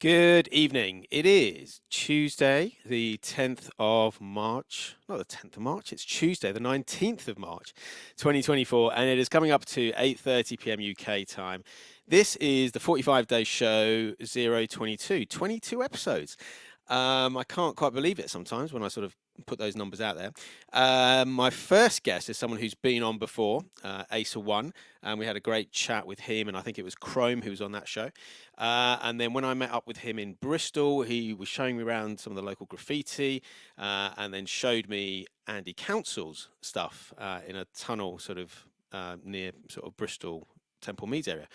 Good evening. It is Tuesday, the 10th of March. Not the 10th of March, it's Tuesday, the 19th of March, 2024, and it is coming up to 8:30 p.m. UK time. This is the 45-day show 022, 22 episodes. I can't quite believe it sometimes when I sort of put those numbers out there. My first guest is someone who's been on before, Acerone, and we had a great chat with him, and I think it was Chrome who was on that show. And then when I met up with him in Bristol, he was showing me around some of the local graffiti, and then showed me Andy Council's stuff in a tunnel sort of near sort of Bristol Temple Meads area.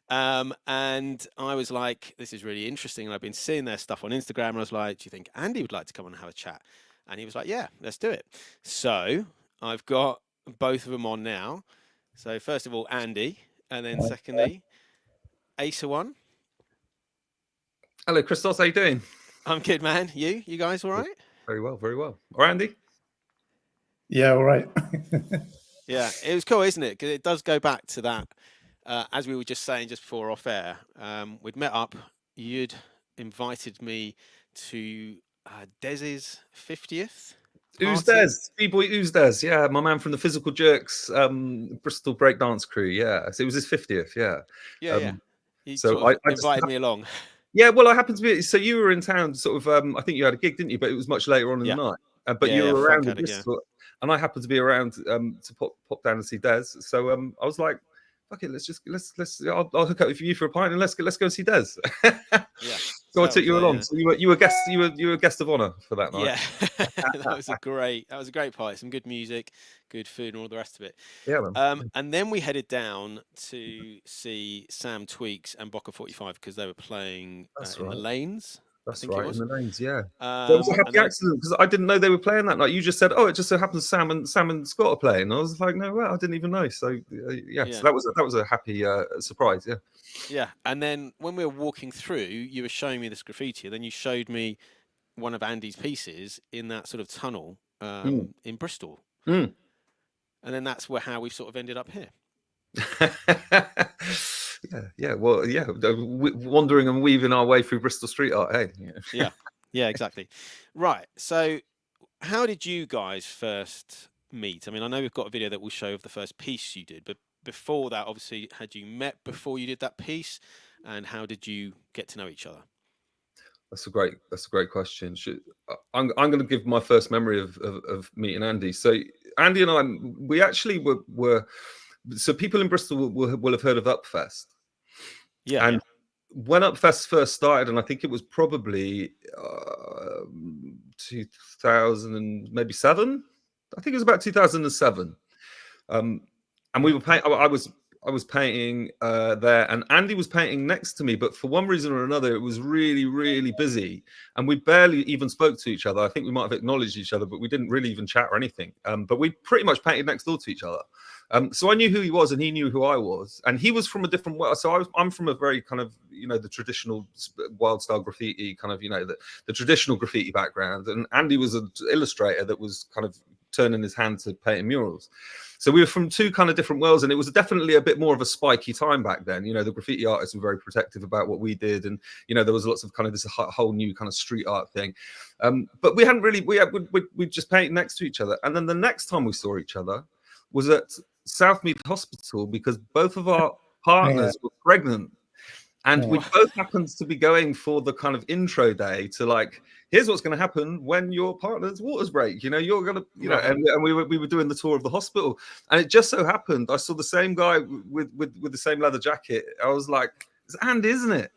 And I was like, this is really interesting. And I've been seeing their stuff on Instagram, and I was like, do you think Andy would like to come on and have a chat? And he was like, yeah, let's do it. So I've got both of them on now. So first of all, Andy, and then secondly, Acerone. Hello, Criztoz. How you doing? I'm good, man. You guys all right? Very well, very well. Or Andy? Yeah, all right. Yeah, it was cool, isn't it? Because it does go back to that, as we were just saying just before off air. We'd met up. You'd invited me to Dez's 50th. Who's Des? B-boy Who's Des? Yeah, my man from the Physical Jerks Bristol breakdance crew. Yeah, so it was his 50th. Yeah. Yeah. He so sort of invited me along. Yeah, well, I happened to be. So you were in town, sort of. I think you had a gig, didn't you? But it was much later on in the night. But you were around in Bristol, and I happened to be around to pop down and see Des. So I was like, "Fuck it, let's. I'll hook up with you for a pint and let's go and see Des." Yeah. So I took you along. So you were a guest of honor for that night. Yeah, that was a great party. Some good music, good food, and all the rest of it. Yeah. And then we headed down to see Sam Tweaks and Boca 45 because they were playing in the Lanes. That's right, in the Lanes. Yeah. There was a happy accident because I didn't know they were playing that night. You just said, "Oh, it just so happens Sam and Scott are playing." And I was like, "No, well, I didn't even know." So yeah. So that was a happy surprise. Yeah. Yeah, and then when we were walking through, you were showing me this graffiti, and then you showed me one of Andy's pieces in that sort of tunnel in Bristol. And then that's how we've sort of ended up here. Well, wandering and weaving our way through Bristol street art. Hey. Yeah, exactly. Right. So, how did you guys first meet? I mean, I know we've got a video that will show of the first piece you did, but before that, obviously, had you met before you did that piece, and how did you get to know each other? That's a great question. I'm going to give my first memory of meeting Andy. So Andy and I, we actually were so people in Bristol will have heard of Upfest. Yeah. And when Upfest first started, and I think it was probably 2000 and maybe 7. I think it was about 2007. And we were painting. I was painting there, and Andy was painting next to me. But for one reason or another, it was really, really busy, and we barely even spoke to each other. I think we might have acknowledged each other, but we didn't really even chat or anything. But we pretty much painted next door to each other. So I knew who he was, and he knew who I was. And he was from a different world. So I'm from a very kind of, the traditional wild style graffiti, kind of, the traditional graffiti background. And Andy was an illustrator that was kind of turning his hand to painting murals. So we were from two kind of different worlds, and it was definitely a bit more of a spiky time back then. The graffiti artists were very protective about what we did, and there was lots of kind of this whole new kind of street art thing. But we hadn't really we just painted next to each other, and then the next time we saw each other was at Southmead Hospital because both of our partners were pregnant. And we both happened to be going for the kind of intro day to like, here's what's going to happen when your partner's waters break. You're going to, and we were doing the tour of the hospital. And it just so happened, I saw the same guy with the same leather jacket. I was like, it's Andy, isn't it?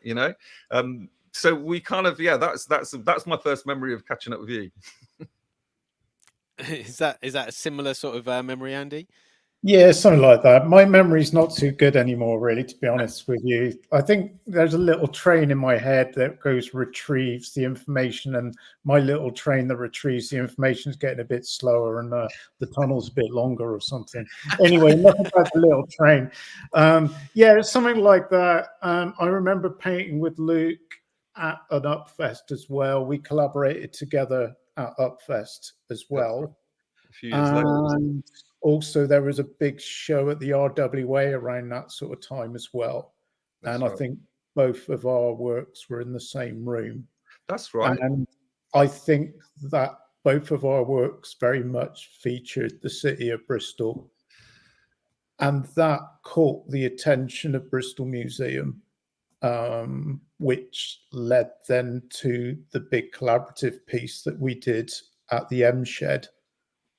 So we kind of, that's my first memory of catching up with you. Is that a similar sort of memory, Andy? Yeah, something like that. My memory's not too good anymore, really, to be honest with you. I think there's a little train in my head that retrieves the information, and my little train that retrieves the information is getting a bit slower, and the tunnel's a bit longer or something. Anyway, enough about the little train. Something like that. I remember painting with Luke at an Upfest as well. We collaborated together at Upfest as well. A few years later. Also, there was a big show at the RWA around that sort of time as well. I think both of our works were in the same room. That's right. And I think that both of our works very much featured the city of Bristol. And that caught the attention of Bristol Museum, which led then to the big collaborative piece that we did at the M Shed.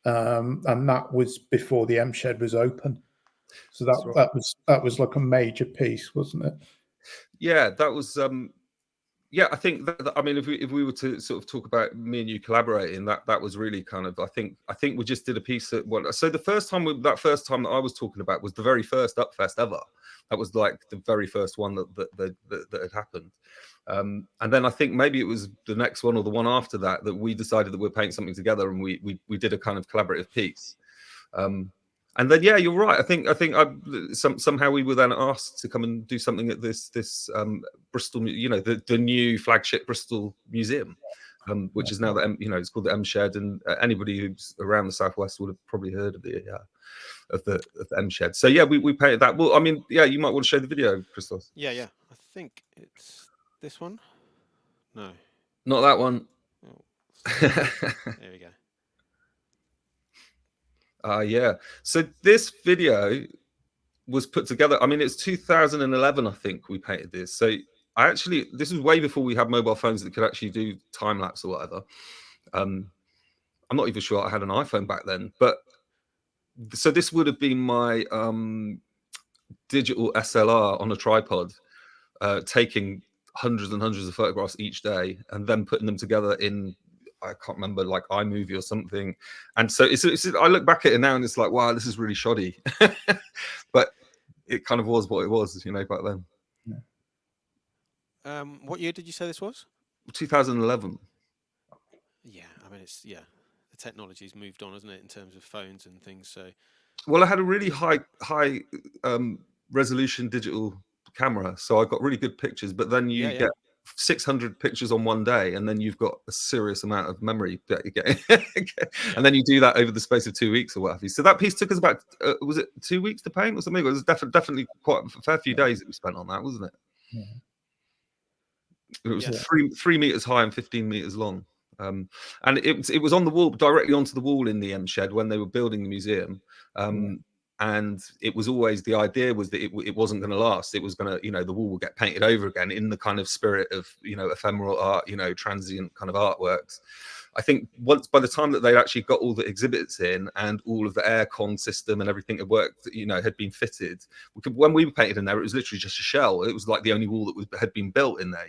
And that was before the M Shed was open. So that was like a major piece, wasn't it? Yeah, that was yeah, I think I mean, if we were to sort of talk about me and you collaborating, that was really kind of, I think we just did a piece at one. So the first time that I was talking about was the very first Upfest ever. That was like the very first one that had happened. And then I think maybe it was the next one or the one after that we decided that we're painting something together, and we did a kind of collaborative piece. And then, yeah, you're right. I think somehow we were then asked to come and do something at this Bristol, the new flagship Bristol Museum, which is now it's called the M Shed, and anybody who's around the southwest would have probably heard of the M Shed. So yeah, we painted that. Well, I mean, yeah, you might want to show the video, Criztoz. Yeah. I think it's this one. No, not that one. Oh, there we go. Yeah. So this video was put together. I mean, it's 2011, I think we painted this. So this was way before we had mobile phones that could actually do time lapse or whatever. I'm not even sure I had an iPhone back then, but so this would have been my digital SLR on a tripod, taking hundreds and hundreds of photographs each day, and then putting them together in, I can't remember, like iMovie or something. And so I look back at it now and it's like, wow, this is really shoddy. But it kind of was what it was, back then. Yeah. What year did you say this was? 2011. Yeah, I mean, the technology's moved on, hasn't it, in terms of phones and things? So, well, I had a really high resolution digital camera, so I got really good pictures. But then you get 600 pictures on one day, and then you've got a serious amount of memory that you get. And then you do that over the space of 2 weeks or what have you. So that piece took us about was it 2 weeks to paint or something? It was definitely quite a fair few days that we spent on that, wasn't it? Yeah. It was 3 meters high and 15 meters long. And it was on the wall, directly onto the wall in the M Shed when they were building the museum. And it was always, the idea was that it wasn't going to last. It was going to, the wall would get painted over again in the kind of spirit of, ephemeral art, transient kind of artworks. I think by the time that they'd actually got all the exhibits in and all of the aircon system and everything had worked, had been fitted, when we painted in there, it was literally just a shell. It was like the only wall that had been built in there,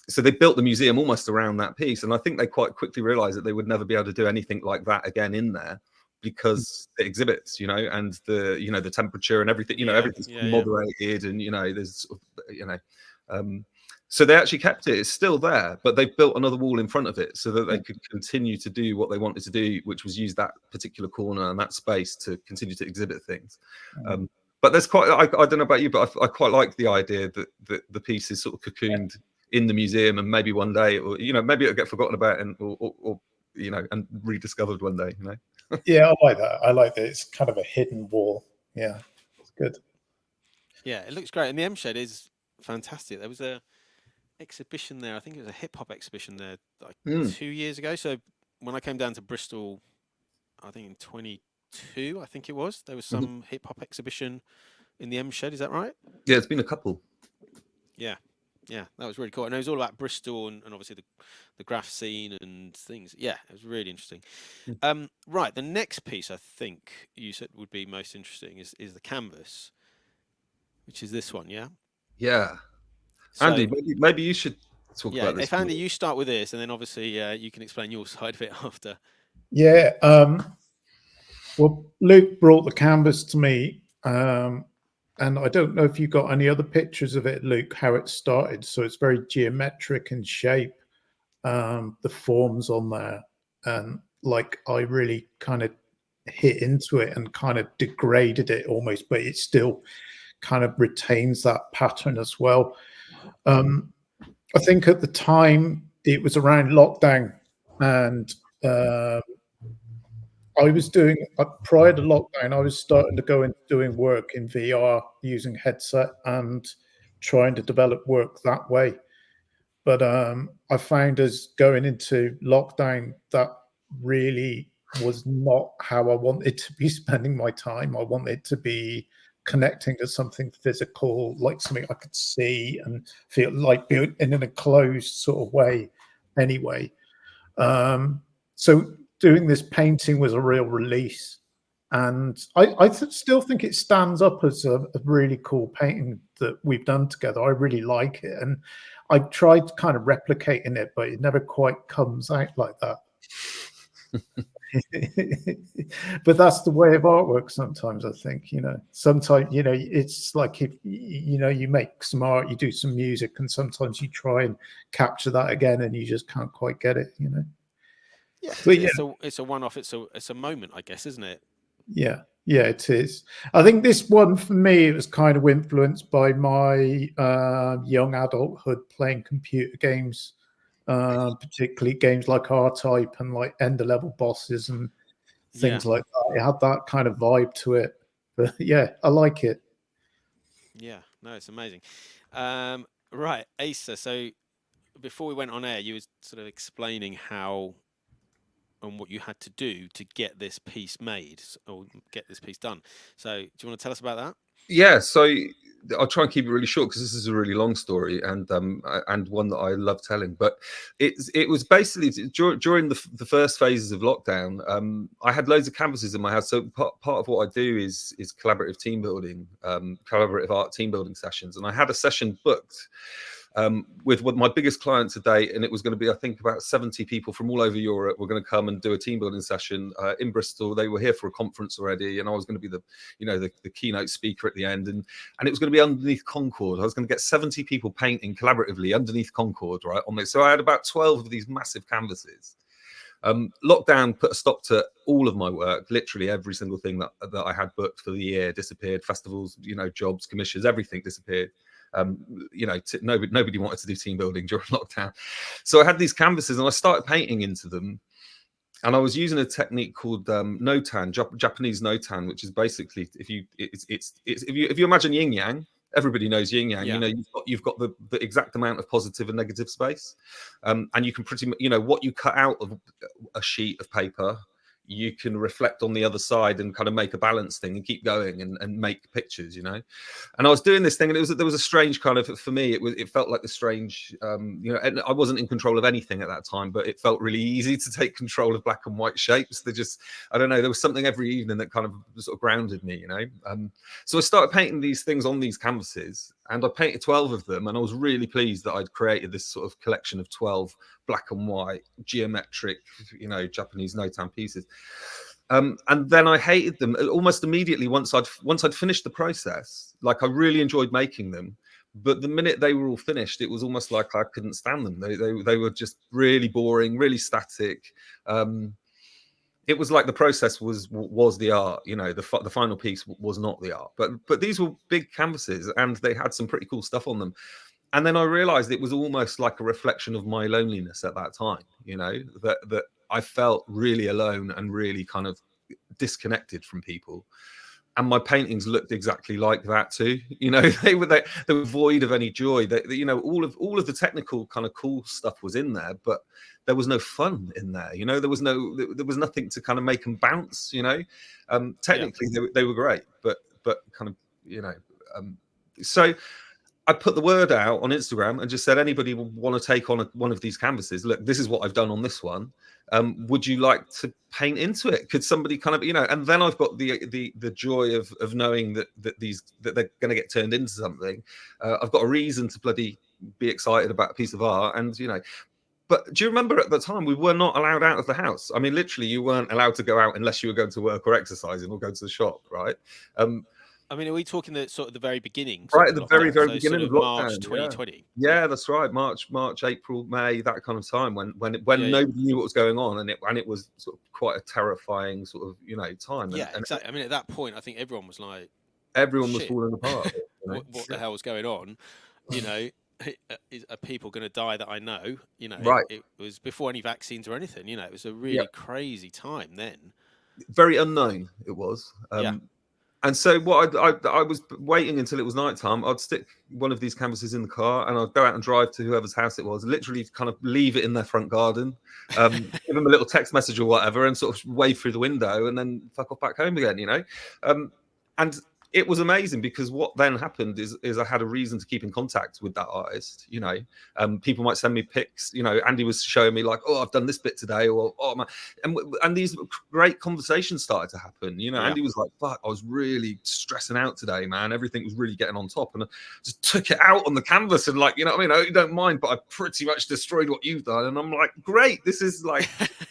So they built the museum almost around that piece. And I think they quite quickly realized that they would never be able to do anything like that again in there, because the exhibits, and the temperature and everything, everything's moderated, and there's so they actually kept it. It's still there, but they've built another wall in front of it so that they could continue to do what they wanted to do, which was use that particular corner and that space to continue to exhibit things. But there's quite, I don't know about you, but I quite like the idea that the piece is sort of cocooned in the museum, and maybe one day, or maybe it'll get forgotten about and or and rediscovered one day. Yeah, I like that. I like that. It's kind of a hidden wall. Yeah, it's good. Yeah, it looks great, and the M Shed is fantastic. There was a exhibition there. I think it was a hip hop exhibition there, like 2 years ago. So when I came down to Bristol, I think in 22, I think it was, there was some hip hop exhibition in the M Shed. Is that right? Yeah, it's been a couple. Yeah, that was really cool. And it was all about Bristol and obviously the graph scene and things. Yeah, it was really interesting. Right, the next piece I think you said would be most interesting is the canvas, which is this one, yeah? Yeah. So, Andy, maybe you should talk about this. If Andy, you start with this, and then obviously you can explain your side of it after. Yeah. Well, Luke brought the canvas to me. And I don't know if you got any other pictures of it, Luke, how it started. So it's very geometric in shape, the forms on there. And like I really kind of hit into it and kind of degraded it almost, but it still kind of retains that pattern as well. I think at the time it was around lockdown, and I was doing, prior to lockdown, I was starting to go into doing work in VR using headset, and trying to develop work that way. But I found as going into lockdown, that really was not how I wanted to be spending my time. I wanted to be connecting to something physical, like something I could see and feel like being in a closed sort of way anyway. So doing this painting was a real release. And I still think it stands up as a really cool painting that we've done together. I really like it. And I've tried kind of replicating it, but it never quite comes out like that. But that's the way of artwork sometimes, I think. Sometimes, it's like if you make some art, you do some music, and sometimes you try and capture that again and you just can't quite get it. Yeah, But it's a one-off. It's a moment, I guess, isn't it? yeah, it is. I think this one for me, it was kind of influenced by my young adulthood playing computer games, particularly games like R-Type and like Ender level bosses and things like that. It had that kind of vibe to it. But yeah, I like it. Yeah, no, it's amazing. Right, Acer. So before we went on air, you were sort of explaining how and what you had to do to get this piece made or get this piece done. So, do you want to tell us about that? Yeah, so I'll try and keep it really short because this is a really long story and one that I love telling. But it was basically during the first phases of lockdown. I had loads of canvases in my house. So part of what I do is collaborative team building, collaborative art team building sessions, and I had a session booked with my biggest client to date, and it was going to be, I think, about 70 people from all over Europe were going to come and do a team building session in Bristol. They were here for a conference already, and I was going to be the keynote speaker at the end, and it was going to be underneath Concord. I was going to get 70 people painting collaboratively underneath Concord, right on this. So I had about 12 of these massive canvases. Lockdown put a stop to all of my work. Literally every single thing that I had booked for the year disappeared. Festivals, jobs, commissions, everything disappeared. Nobody wanted to do team building during lockdown. So I had these canvases and I started painting into them. And I was using a technique called notan, Japanese notan, which is basically if you imagine yin yang, everybody knows yin yang. Yeah. You've got the exact amount of positive and negative space, and you can pretty much what you cut out of a sheet of paper, you can reflect on the other side and kind of make a balance thing and keep going and make pictures, And I was doing this thing, and there was a strange kind of, for me, it felt like a strange, and I wasn't in control of anything at that time, but it felt really easy to take control of black and white shapes. I don't know, there was something every evening that kind of sort of grounded me, So I started painting these things on these canvases, and I painted 12 of them, and I was really pleased that I'd created this sort of collection of 12 black and white geometric, Japanese notan pieces. And then I hated them almost immediately once I'd finished the process. Like, I really enjoyed making them, but the minute they were all finished, it was almost like I couldn't stand them. They were just really boring, really static. It was like the process was the art, the final piece was not the art. But these were big canvases and they had some pretty cool stuff on them. And then I realized it was almost like a reflection of my loneliness at that time, that I felt really alone and really kind of disconnected from people. And my paintings looked exactly like that too. They were void of any joy. All of the technical kind of cool stuff was in there, but there was no fun in there. There was nothing to kind of make them bounce. Technically they were great, but kind of so I put the word out on Instagram and just said, anybody want to take on one of these canvases? Look, this is what I've done on this one. Would you like to paint into it? Could somebody kind of, and then I've got the joy of knowing that they're going to get turned into something. I've got a reason to bloody be excited about a piece of art. And, but do you remember at the time we were not allowed out of the house? I mean, literally, you weren't allowed to go out unless you were going to work or exercising or go to the shop, right? I mean, are we talking the sort of the very beginning? Right at the very so beginning of March lockdown, 2020. Yeah, that's right. March, April, May, that kind of time when nobody knew what was going on, and it was sort of quite a terrifying sort of time. Yeah, exactly. I mean, at that point, I think everyone was like, everyone was falling apart. What the hell was going on? Are people going to die that I know? Right. It was before any vaccines or anything. It was a really crazy time then. Very unknown it was. And so what I was waiting until it was nighttime. I'd stick one of these canvases in the car and I'd go out and drive to whoever's house it was, literally kind of leave it in their front garden, give them a little text message or whatever and sort of wave through the window and then fuck off back home again, you know? And it was amazing because what then happened is I had a reason to keep in contact with that artist. You know, people might send me pics. You know, Andy was showing me like, oh, I've done this bit today, or oh my, and these great conversations started to happen. You know, Yeah. Andy was like, fuck, I was really stressing out today, man. Everything was really getting on top, and I just took it out on the canvas and like, you know what I mean? I don't mind, but I pretty much destroyed what you've done, and I'm like, great, this is like,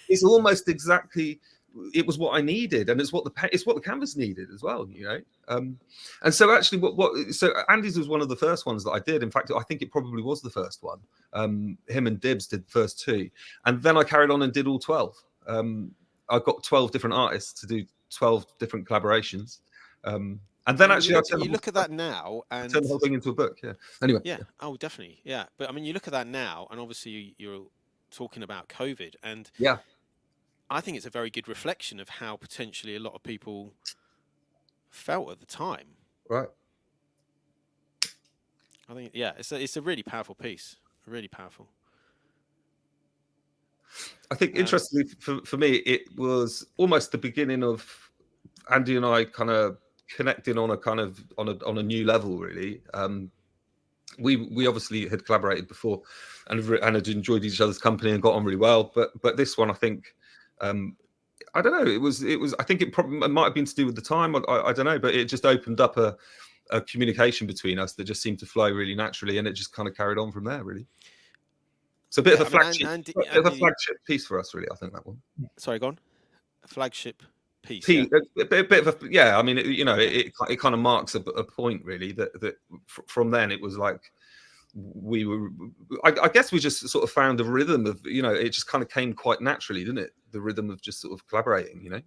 it's almost exactly. It was what I needed, and it's what the canvas needed as well, you know. And so actually, so Andy's was one of the first ones that I did. In fact, I think it probably was the first one. Him and Dibs did the first 2, and then I carried on and did all 12. I got 12 different artists to do 12 different collaborations. And then actually, you look at that now and turn the whole thing into a book. Yeah. Anyway. Yeah. Oh, definitely. Yeah. But I mean, you look at that now, and obviously you're talking about COVID, and yeah. I think it's a very good reflection of how potentially a lot of people felt at the time. Right. I think, yeah, it's a really powerful piece. Really powerful. I think, interestingly, for me, it was almost the beginning of Andy and I kind of connecting on a kind of on a new level, really. We obviously had collaborated before and had enjoyed each other's company and got on really well. But this one, I think. I don't know. It was. I think it might have been to do with the time. I don't know, but it just opened up a communication between us that just seemed to flow really naturally, and it just kind of carried on from there. Really, it's a bit of a flagship piece for us, really. I think that one. Sorry, go on. A flagship piece. A bit of a yeah. I mean, it kind of marks a point, really. That from then it was like. We were, I guess we just sort of found a rhythm of, you know, it just kind of came quite naturally, didn't it? The rhythm of just sort of collaborating, you know.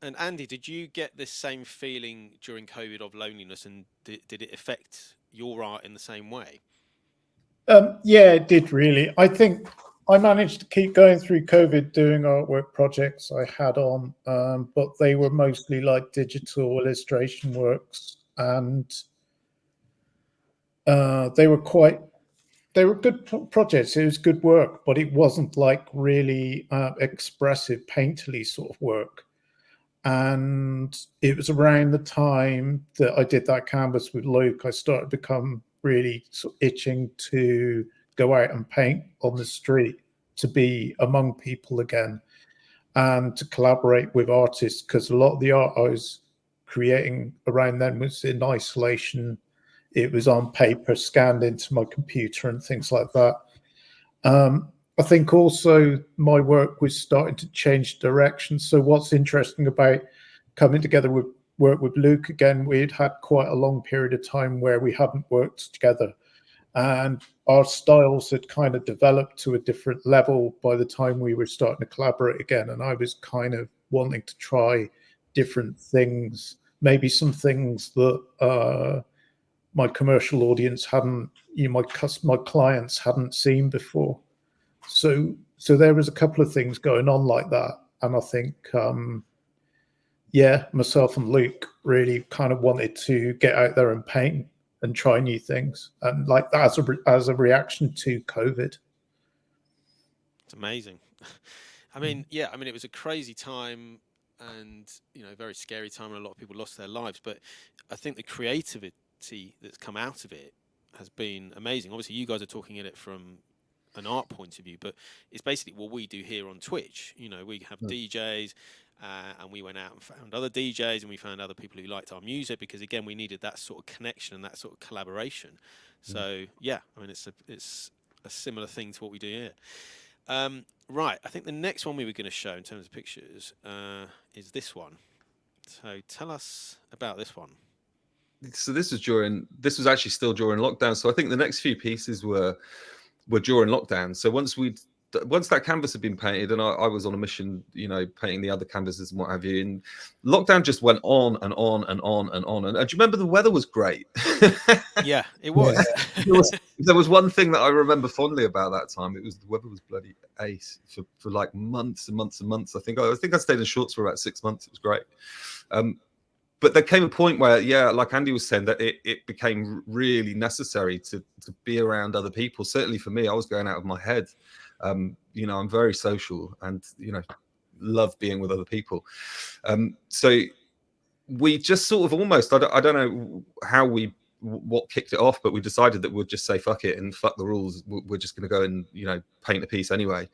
And Andy, did you get this same feeling during COVID of loneliness, and did it affect your art in the same way? Yeah, it did really. I think I managed to keep going through COVID doing artwork projects I had on, but they were mostly like digital illustration works, and they were good projects. It was good work, but it wasn't like really expressive, painterly sort of work. And it was around the time that I did that canvas with Luke, I started to become really sort of itching to go out and paint on the street, to be among people again, and to collaborate with artists, because a lot of the art I was creating around then was in isolation. It was on paper, scanned into my computer and things like that. I think also my work was starting to change direction. So what's interesting about coming together with work with Luke again, we'd had quite a long period of time where we hadn't worked together, and our styles had kind of developed to a different level by the time we were starting to collaborate again. And I was kind of wanting to try different things, maybe some things that my commercial audience hadn't, my clients hadn't seen before. So there was a couple of things going on like that. And I think, myself and Luke really kind of wanted to get out there and paint and try new things. And like that as a reaction to COVID. It's amazing. I mean, it was a crazy time and, very scary time, and a lot of people lost their lives. But I think the creativity that's come out of it has been amazing. Obviously, you guys are talking at it from an art point of view, but it's basically what we do here on Twitch. We have DJs, and we went out and found other DJs, and we found other people who liked our music, because again, we needed that sort of connection and that sort of collaboration. So it's a similar thing to what we do here. Right, I think the next one we were going to show in terms of pictures is this one. So tell us about this one. So this was actually still during lockdown. So I think the next few pieces were during lockdown. So once that canvas had been painted, and I was on a mission, painting the other canvases and what have you, and lockdown just went on and on and on and on. And do you remember the weather was great? Yeah, it was. There was one thing that I remember fondly about that time. It was the weather was bloody ace for like months and months and months. I think I stayed in shorts for about 6 months. It was great. but there came a point where, yeah, like Andy was saying, that it became really necessary to be around other people. Certainly for me, I was going out of my head. You know, I'm very social, and you know, love being with other people. So we just sort of almost, I don't know how what kicked it off, but we decided that we'd just say fuck it and fuck the rules. We're just going to go and, you know, paint a piece anyway.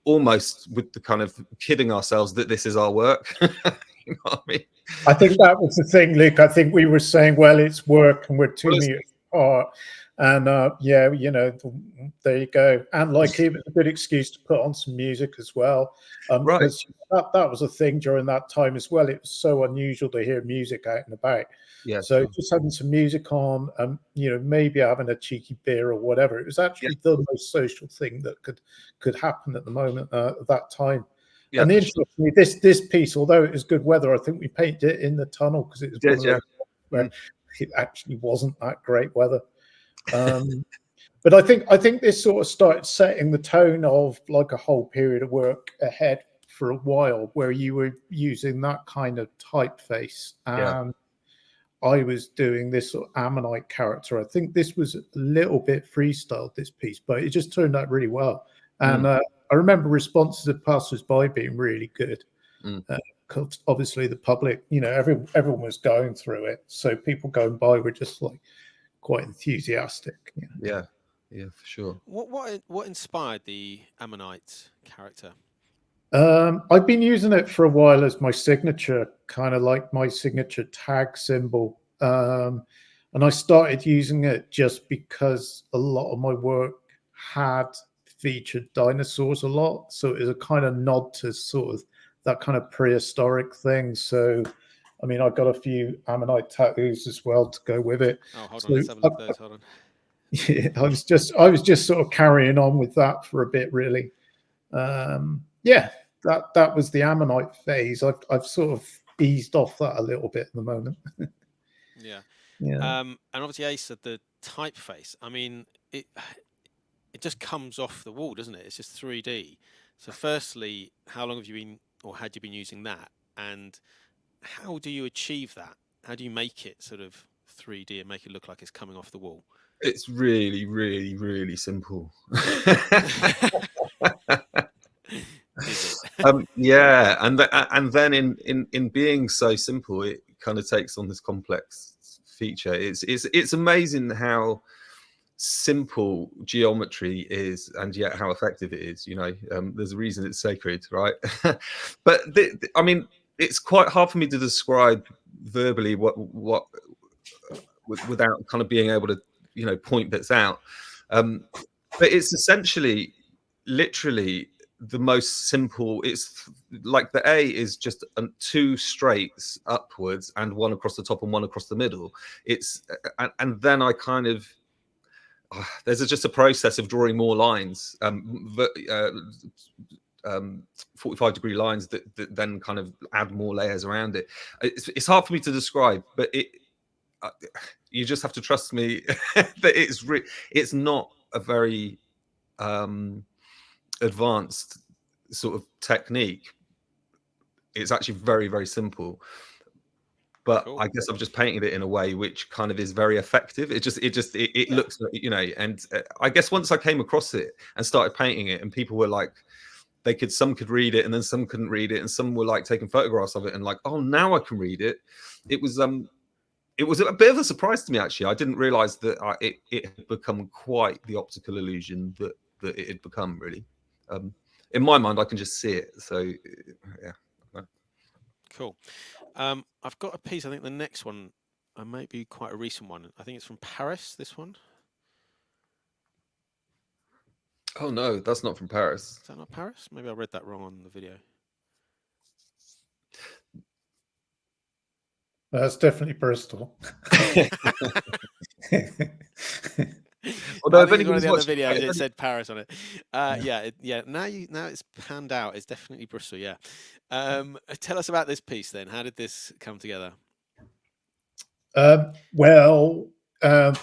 Almost with the kind of kidding ourselves that this is our work. You know what I mean? I think that was the thing, Luke. I think we were saying, well, it's work and we're 2 meters apart. And yeah, you know, there you go. And like, it was a good excuse to put on some music as well. Right. Because that was a thing during that time as well. It was so unusual to hear music out and about. Yeah. So just having some music on, you know, maybe having a cheeky beer or whatever. It was actually the most social thing that could happen at the moment at that time. Yeah, and interestingly, this piece, although it was good weather, I think we painted it in the tunnel because it was one of those where it actually wasn't that great weather. But I think this sort of started setting the tone of like a whole period of work ahead for a while, where you were using that kind of typeface, and I was doing this sort of Ammonite character. I think this was a little bit freestyled, this piece, but it just turned out really well. And I remember responses of passers-by being really good. Because obviously the public, you know, everyone was going through it, so people going by were just like quite enthusiastic. You know? Yeah, for sure. What inspired the Ammonite character? I've been using it for a while as my signature, kind of like my signature tag symbol. And I started using it just because a lot of my work had featured dinosaurs a lot. So it was a kind of nod to sort of that kind of prehistoric thing. So, I mean, I've got a few Ammonite tattoos as well to go with it. Oh, hold on, let's have a look at those. Hold on. Yeah, I was just sort of carrying on with that for a bit, really. Yeah, that was the Ammonite phase. I've sort of eased off that a little bit at the moment. Yeah. And obviously, Ace said the typeface. I mean, it just comes off the wall, doesn't it? It's just 3D. So, firstly, how long have you been, or had you been using that? And how do you achieve that? How do you make it sort of 3D and make it look like it's coming off the wall? It's really, really, really simple. Yeah, and then in being so simple, it kind of takes on this complex feature. It's amazing how simple geometry is, and yet how effective it is. You know, there's a reason it's sacred, right? But I mean, it's quite hard for me to describe verbally what without kind of being able to, you know, point bits out. But it's essentially, literally, the most simple. It's like the A is just 2 straights upwards and one across the top and one across the middle. It's and then I kind of there's just a process of drawing more lines, 45-degree lines that then kind of add more layers around it. It's hard for me to describe, but you just have to trust me that it's not a very advanced sort of technique. It's actually very, very simple. But cool. I guess I've just painted it in a way which kind of is very effective. It looks, you know, and I guess once I came across it and started painting it, and people were like, some could read it, and then some couldn't read it, and some were like taking photographs of it and like, oh, now I can read it. It was a bit of a surprise to me, actually. I didn't realize that it had become quite the optical illusion that it had become, really. In my mind, I can just see it. So, yeah. Cool. I've got a piece. I think the next one might be quite a recent one. I think it's from Paris, this one. Oh, no, that's not from Paris. Is that not Paris? Maybe I read that wrong on the video. That's definitely Bristol. Although, if one of the other videos, it said Paris on it. Yeah. Now it's panned out. It's definitely Bristol. Yeah. Tell us about this piece then. How did this come together?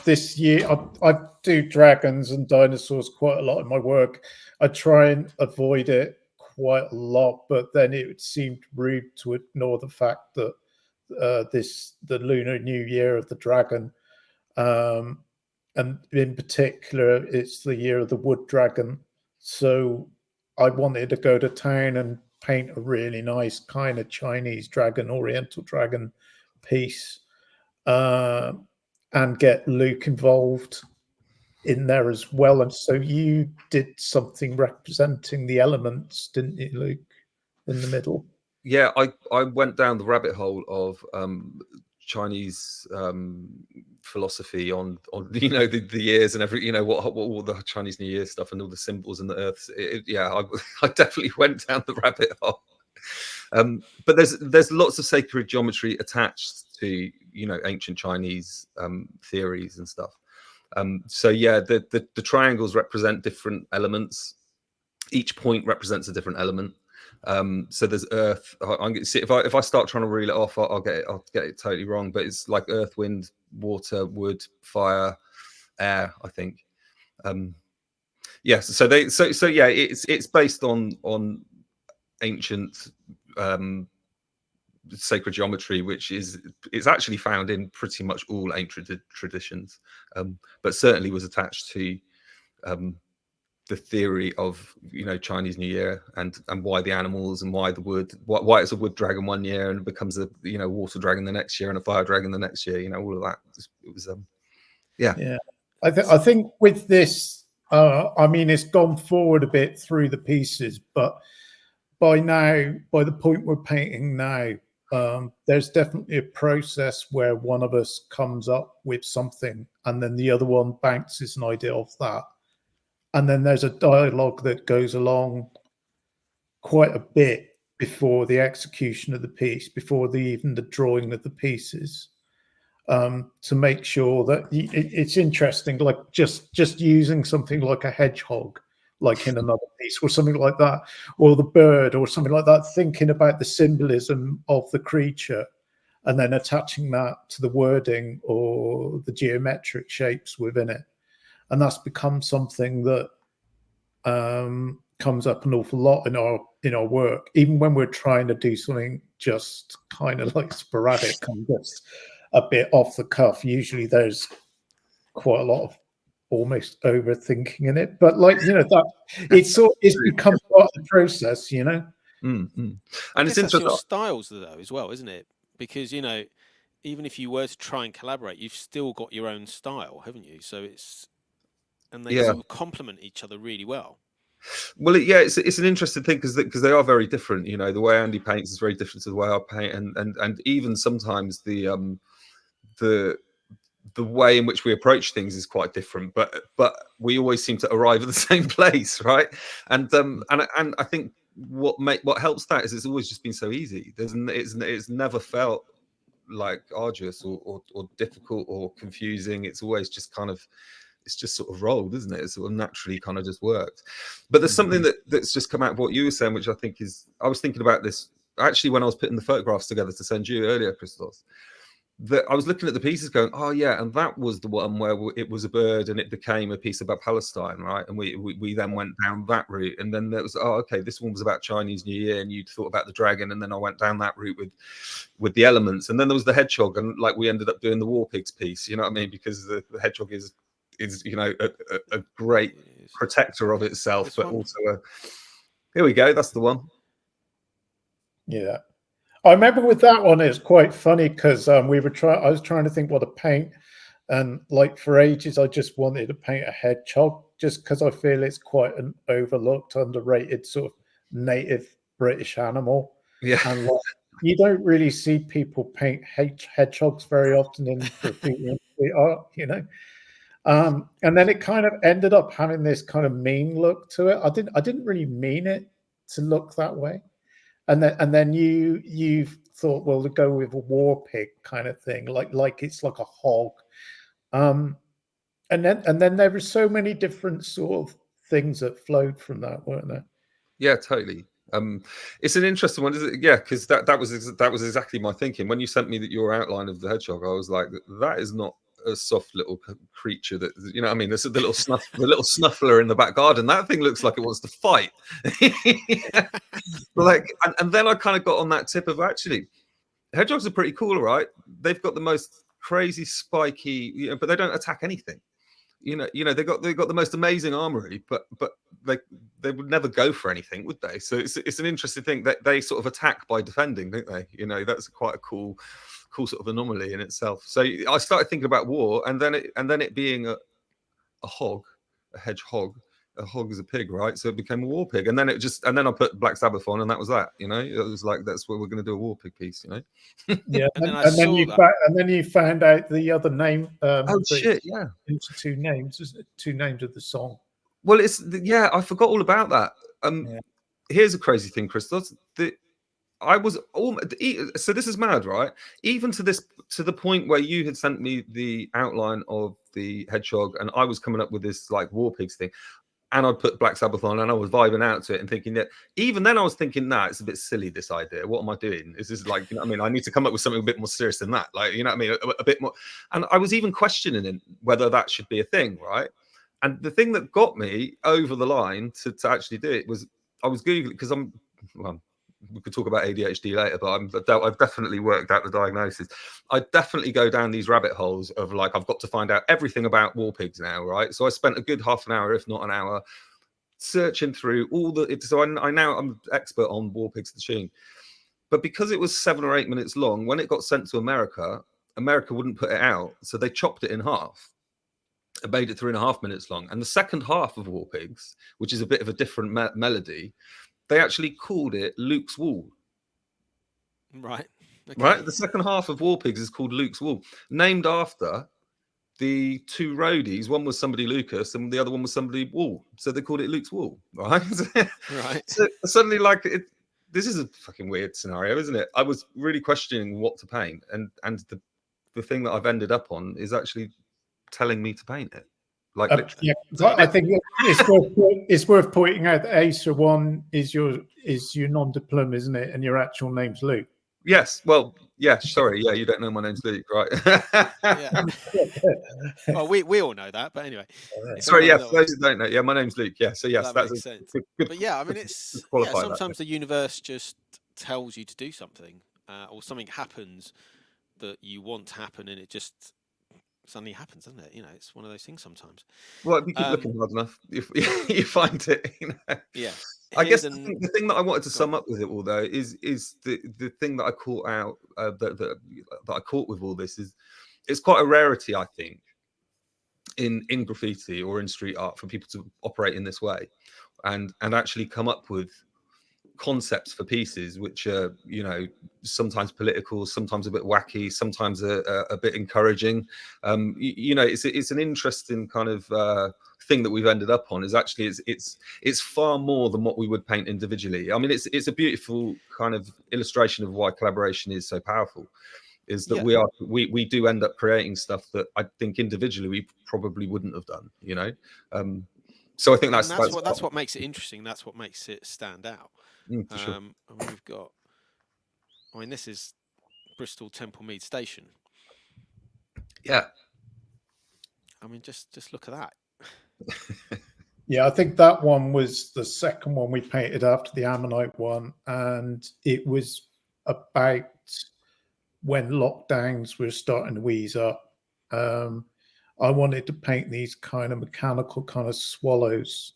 This year I do dragons and dinosaurs quite a lot in my work. I try and avoid it quite a lot, but then it seemed rude to ignore the fact that the Lunar New Year of the dragon, and in particular, it's the year of the wood dragon. So I wanted to go to town and paint a really nice kind of Chinese dragon, Oriental dragon piece, and get Luke involved in there as well. And so you did something representing the elements, didn't you, Luke, in the middle? Yeah, I went down the rabbit hole of Chinese philosophy on the years and every what all the Chinese New Year stuff and all the symbols and the earths. I definitely went down the rabbit hole. But there's lots of sacred geometry attached to ancient Chinese theories and stuff. So yeah, the triangles represent different elements. Each point represents a different element. So there's earth. If I start trying to reel it off, I'll get it totally wrong. But it's like earth, wind, water, wood, fire, air. I think. Yes. So yeah, it's based on ancient sacred geometry, which is actually found in pretty much all ancient traditions, but certainly was attached to the theory of Chinese New Year and why the animals and why the wood, why it's a wood dragon one year and it becomes a water dragon the next year and a fire dragon the next year. All of that. It was yeah. I think with this, I mean, it's gone forward a bit through the pieces, but by the point we're painting now, there's definitely a process where one of us comes up with something and then the other one bounces an idea off that. And then there's a dialogue that goes along quite a bit before the execution of the piece, before even the drawing of the pieces, to make sure that it's interesting, like just using something like a hedgehog, like in another piece or something like that, or the bird or something like that, thinking about the symbolism of the creature and then attaching that to the wording or the geometric shapes within it. And that's become something that comes up an awful lot in our work, even when we're trying to do something just kind of like sporadic and just a bit off the cuff. Usually there's quite a lot of almost overthinking in it, but that it's become part of the process, And it's interesting. Your styles though as well, isn't it? Because even if you were to try and collaborate, you've still got your own style, haven't you? So they sort of complement each other really well. Well, it's an interesting thing because they are very different. The way Andy paints is very different to the way I paint, and even sometimes the way in which we approach things is quite different. But we always seem to arrive at the same place, right? And I think what helps that is it's always just been so easy. It's never felt like arduous or difficult or confusing. It's always just it's just sort of rolled, isn't it? It sort of naturally kind of just worked. But there's something that's just come out of what you were saying, which I think I was thinking about this actually when I was putting the photographs together to send you earlier, Criztoz. That I was looking at the pieces going, oh yeah, and that was the one where it was a bird and it became a piece about Palestine, right? And we then went down that route, and then there was, oh okay, this one was about Chinese New Year, and you thought about the dragon, and then I went down that route with the elements, and then there was the hedgehog, and like we ended up doing the war pigs piece, you know what I mean? Because the hedgehog is a great protector of itself, but also here we go, that's the one. Yeah. I remember with that one, it's quite funny because I was trying to think what to paint, and like for ages, I just wanted to paint a hedgehog just because I feel it's quite an overlooked, underrated sort of native British animal. Yeah, and you don't really see people paint hedgehogs very often in graffiti and street art, and then it kind of ended up having this kind of mean look to it. I didn't really mean it to look that way. And then you thought, well, to go with a war pig kind of thing, like it's like a hog, and then there were so many different sort of things that flowed from that, weren't there? Yeah, totally. It's an interesting one, isn't it? Yeah, because that was exactly my thinking when you sent me your outline of the hedgehog. I was like, that is not a soft little creature that I mean. There's the little snuffler in the back garden. That thing looks like it wants to fight. Like, and then I kind of got on that tip of actually, Hedgehogs are pretty cool, right? They've got the most crazy spiky, but they don't attack anything. They got the most amazing armory, but they would never go for anything, would they? So it's an interesting thing that they sort of attack by defending, don't they? That's quite a cool sort of anomaly in itself. So I started thinking about war, and then it being a hog, a hedgehog. A hog is a pig, right? So it became a war pig, and then I put Black Sabbath on, and that was that. It was like, that's what we're going to do, a war pig piece. Yeah, And then I and then saw you that. and then you found out the other name. Oh shit! Yeah. Into two names, isn't it? Two names of the song. Well, I forgot all about that. Yeah. Here's a crazy thing, Criztoz. I was so this is mad, right? Even to the point where you had sent me the outline of the hedgehog, and I was coming up with this like war pigs thing, and I'd put Black Sabbath on, and I was vibing out to it and thinking that. Even then, I was thinking, nah, it's a bit silly, this idea. What am I doing? Is this like, I mean, I need to come up with something a bit more serious than that, like, what I mean, a bit more. And I was even questioning whether that should be a thing, right? And the thing that got me over the line to actually do it was, I was Googling, because we could talk about ADHD later, but I've definitely worked out the diagnosis. I definitely go down these rabbit holes of like, I've got to find out everything about war pigs now, right? So I spent a good half an hour, if not an hour, searching through all the. So I'm an expert on war pigs the tune, but because it was 7 or 8 minutes long, when it got sent to America wouldn't put it out, so they chopped it in half. It made it 3.5 minutes long, and the second half of War Pigs, which is a bit of a different melody, they actually called it Luke's Wall. Right. Okay. Right. The second half of War Pigs is called Luke's Wall, named after the two roadies. One was somebody Lucas, and the other one was somebody Wall. So they called it Luke's Wall. Right. Right. So suddenly, like, this is a fucking weird scenario, isn't it? I was really questioning what to paint, and the thing that I've ended up on is actually telling me to paint it. Like, yeah, I think it's worth pointing out that Acerone is your non-diploma, isn't it? And your actual name's Luke. Yes. Well, yeah. Sorry. Yeah, you don't know my name's Luke, right? Yeah. Well, we all know that, but anyway. Sorry. Yeah. For those who don't know, yeah, my name's Luke. Yeah. So yes, that makes sense. Good, but yeah, I mean, sometimes the universe just tells you to do something, or something happens that you want to happen, and it just suddenly happens, doesn't it? It's one of those things sometimes. Well, if you keep looking hard enough, you find it. Yeah. I guess the thing that I wanted to sum up with it all, though, is the thing that I caught out that I caught with all this is it's quite a rarity, I think, in graffiti or in street art for people to operate in this way, and actually come up with concepts for pieces which are sometimes political, sometimes a bit wacky, sometimes a bit encouraging. It's an interesting kind of thing that we've ended up on. Is actually it's far more than what we would paint individually. I mean, it's a beautiful kind of illustration of why collaboration is so powerful, is that we do end up creating stuff that I think individually we probably wouldn't have done, so I think that's what makes it interesting. That's what makes it stand out. For sure. I mean, this is Bristol Templemead Station. Yeah. I mean, just look at that. Yeah, I think that one was the second one we painted after the Ammonite one, and it was about when lockdowns were starting to ease up. I wanted to paint these kind of mechanical kind of swallows,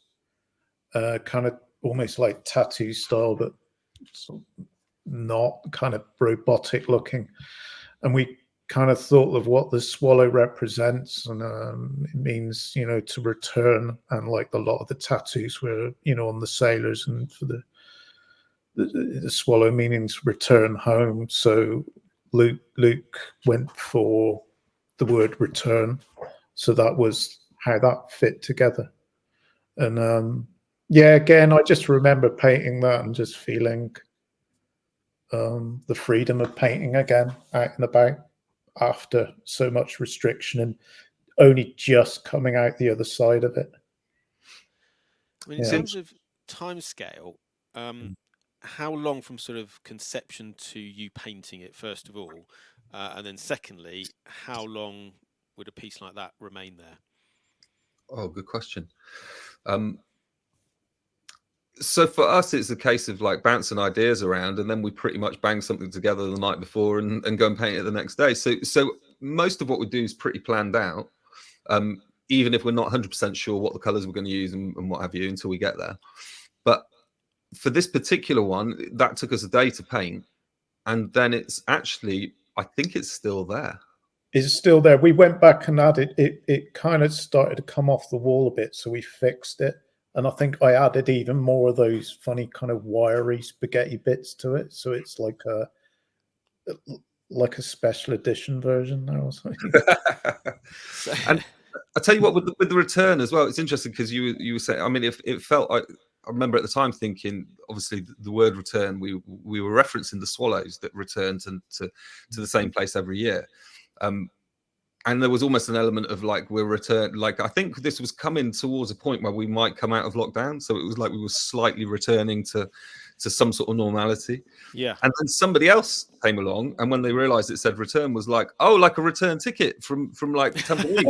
kind of almost like tattoo style, but sort of not kind of robotic looking. And we kind of thought of what the swallow represents, and it means, to return. And like a lot of the tattoos were, on the sailors, and for the swallow meanings return home. So Luke went for the word return. So that was how that fit together. And again, I just remember painting that and just feeling the freedom of painting again out and about after so much restriction, and only just coming out the other side of it. I mean, in terms of timescale, how long from sort of conception to you painting it, first of all, and then secondly, how long would a piece like that remain there? Oh, good question. So for us, it's a case of like bouncing ideas around, and then we pretty much bang something together the night before and go and paint it the next day. So most of what we do is pretty planned out, even if we're not 100% sure what the colors we're going to use and what have you until we get there. But for this particular one, that took us a day to paint, and then it's actually, I think it's still there. It's still there. We went back and added it. It kind of started to come off the wall a bit, so we fixed it. And I think I added even more of those funny kind of wiry spaghetti bits to it, so it's like a special edition version now or something. And I tell you what, with the return as well, it's interesting because you were saying. I mean, if it felt like, I remember at the time thinking, obviously the word return, we were referencing the swallows that return to the same place every year. And there was almost an element of like we're returned. Like I think this was coming towards a point where we might come out of lockdown, so it was like we were slightly returning to some sort of normality. Yeah. And then somebody else came along, and when they realised it said return, was like, oh, like a return ticket from like Tumbleweed.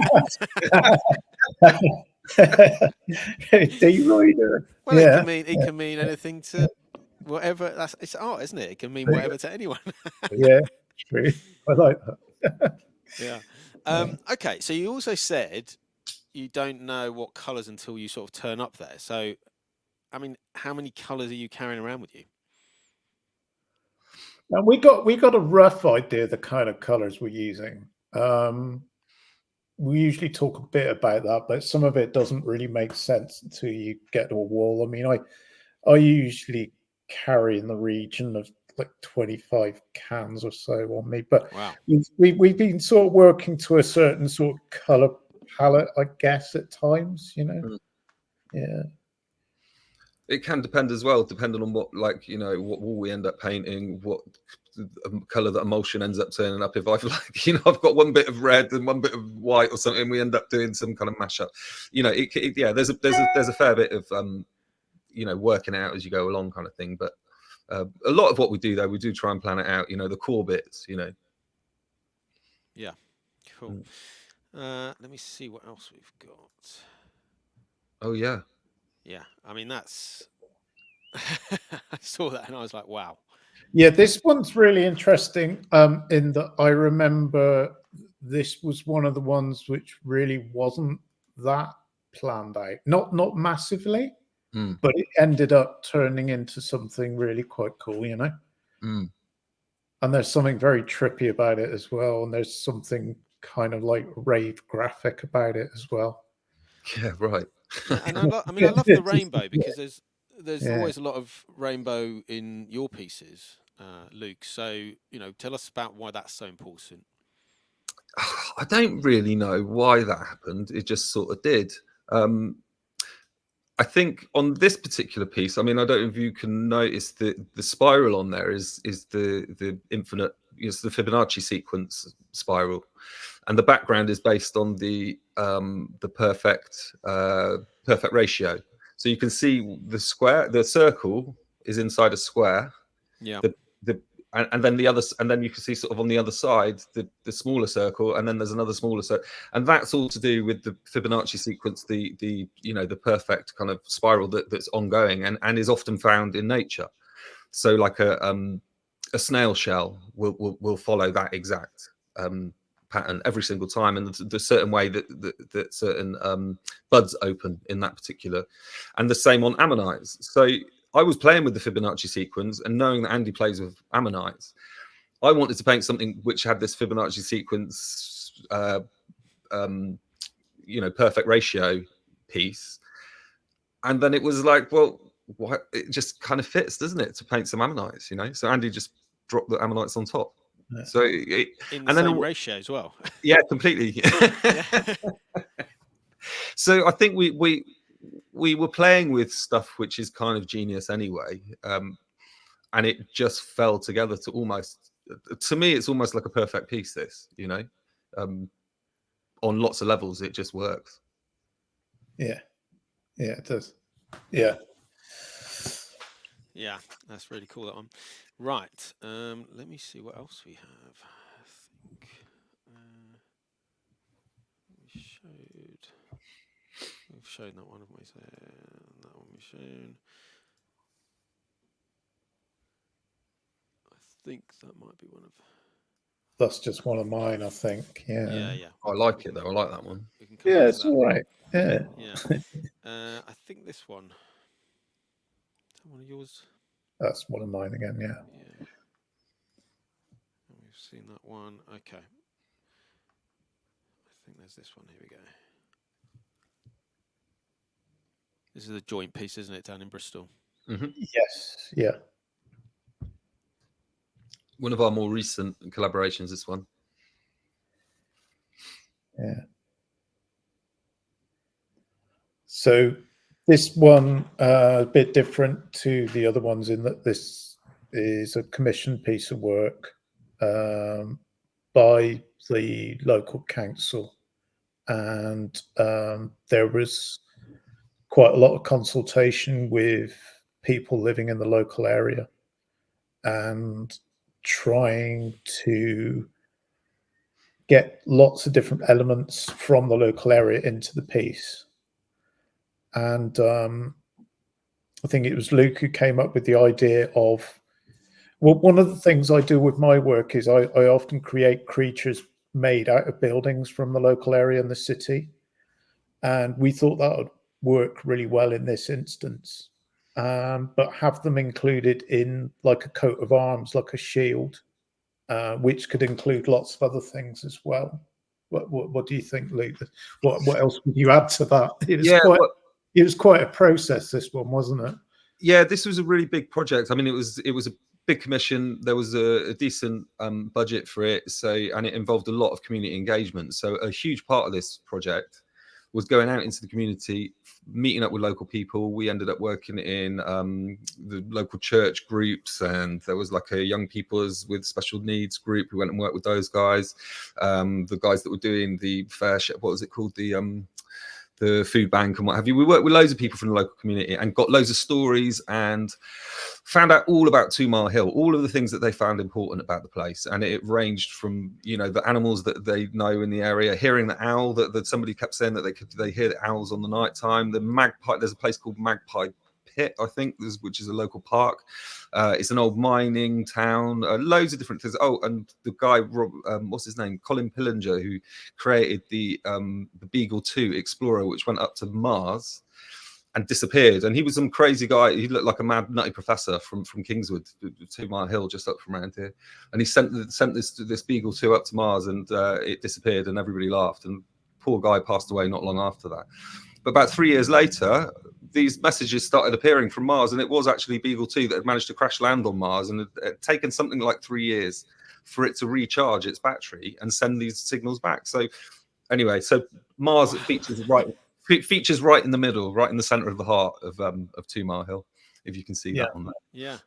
D-Rider. Well, Yeah. it can mean anything to whatever. It's art, isn't it? It can mean whatever to anyone. Yeah, true. I like that. Yeah. Okay. So you also said you don't know what colours until you sort of turn up there. So, I mean, how many colours are you carrying around with you? And we got a rough idea of the kind of colors we're using. We usually talk a bit about that, but some of it doesn't really make sense until you get to a wall. I mean, I usually carry in the region of like 25 cans or so on me, but Wow. we've been sort of working to a certain sort of color palette, I guess, at times, you know. Yeah. It can depend as well, depending on what, like, what wall we end up painting, what color that emulsion ends up turning up. If I've like, I've got one bit of red and one bit of white or something, we end up doing some kind of mashup. Yeah, there's a fair bit of working out as you go along, kind of thing. But a lot of what we do, though, we do try and plan it out. The core bits. Yeah. Cool. Let me see what else we've got. Oh yeah. Yeah. I mean, that's. I saw that and I was like, wow. Yeah, this one's really interesting. In that I remember this was one of the ones which really wasn't that planned out. Not massively, but it ended up turning into something really quite cool, you know. And there's something very trippy about it as well, and there's something kind of like rave graphic about it as well. Yeah, right. Yeah, and I love the rainbow because there's Yeah. always a lot of rainbow in your pieces, Luke. So tell us about why that's so important. I don't really know why that happened. It just sort of did. I think on this particular piece, I mean, I don't know if you can notice the spiral on there is the infinite, the Fibonacci sequence spiral, and the background is based on the perfect ratio. So you can see the circle is inside a square. Yeah. And then you can see sort of on the other side the smaller circle, and then there's another smaller circle, and that's all to do with the Fibonacci sequence, the perfect kind of spiral that's ongoing and is often found in nature. So like a snail shell will follow that exact pattern every single time, and the certain way that certain buds open in that particular, and the same on ammonites. So I was playing with the Fibonacci sequence, and knowing that Andy plays with ammonites, I wanted to paint something which had this Fibonacci sequence, perfect ratio piece. And then it was like, well, what? It just kind of fits, doesn't it, to paint some ammonites, So Andy just dropped the ammonites on top. Yeah. So in the same ratio as well. Yeah, completely. So I think we were playing with stuff which is kind of genius anyway, and it just fell together to me it's almost like a perfect piece, this, on lots of levels it just works. Yeah, it does. Yeah, that's really cool, that one. Right, let me see what else we have. I think we've shown that one, haven't we? That one we've shown. think that might be one of. That's just one of mine, I think. Yeah. Yeah. I like it though. I like that one. We can come Yeah, back it's to that. all right. Yeah. Yeah. I think this one. Is that one of yours? That's one of mine again. Yeah. Yeah. We've seen that one. Okay. I think there's this one. Here we go. This is a joint piece, isn't it, down in Bristol? Yes. Yeah. One of our more recent collaborations, this one. Yeah. So this one a bit different to the other ones in that this is a commissioned piece of work by the local council, and there was quite a lot of consultation with people living in the local area and trying to get lots of different elements from the local area into the piece. And I think it was Luke who came up with the idea of, well, one of the things I do with my work is I often create creatures made out of buildings from the local area in the city. And we thought that would work really well in this instance, but have them included in like a coat of arms, like a shield, which could include lots of other things as well. What do you think, Luke? What else would you add to that? It was quite a process, this one, wasn't it? Yeah, this was a really big project. I mean, it was a big commission. There was a decent budget for it, and it involved a lot of community engagement. So a huge part of this project was going out into the community, meeting up with local people. We ended up working in the local church groups, and there was like a young people with special needs group. We went and worked with those guys. The guys that were doing the fair share, what was it called? The food bank and what have you. We worked with loads of people from the local community and got loads of stories and found out all about 2 Mile Hill, all of the things that they found important about the place. And it ranged from, the animals that they know in the area, hearing the owl that somebody kept saying that they hear the owls on the night time. The magpie, there's a place called Magpie Pit, I think, which is a local park. It's an old mining town, loads of different things. Oh, and the guy, what's his name? Colin Pillinger, who created the Beagle 2 Explorer, which went up to Mars and disappeared. And he was some crazy guy. He looked like a mad, nutty professor from Kingswood, 2 Mile Hill, just up from around here. And he sent this Beagle 2 up to Mars, and it disappeared, and everybody laughed. And poor guy passed away not long after that. But about 3 years later, these messages started appearing from Mars, and it was actually Beagle 2 that had managed to crash land on Mars, and it had taken something like 3 years for it to recharge its battery and send these signals back. So anyway, Mars features right in the middle, right in the center of the heart of 2 Mile Hill, if you can see that on there. Yeah.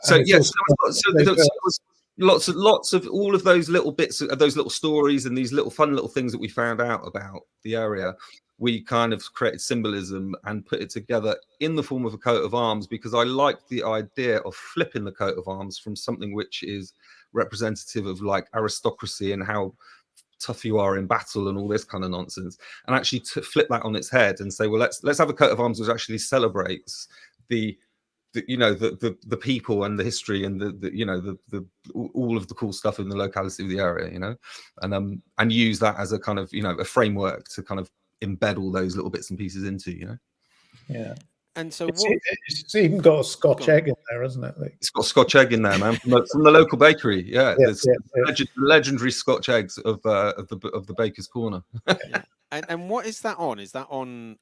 So yes, there was lots of all of those little bits, those little stories, and these little fun little things that we found out about the area. We kind of created symbolism and put it together in the form of a coat of arms, because I liked the idea of flipping the coat of arms from something which is representative of like aristocracy and how tough you are in battle and all this kind of nonsense, and actually to flip that on its head and say, well, let's have a coat of arms which actually celebrates the people and the history and the all of the cool stuff in the locality of the area, and use that as a kind of a framework to kind of embed all those little bits and pieces into. Yeah. And so it's even got a Scotch egg in there, hasn't it? It's got Scotch egg in there, man, from the local bakery. Yeah, legendary Scotch eggs of the Baker's Corner. Yeah. And what is that on? Is that on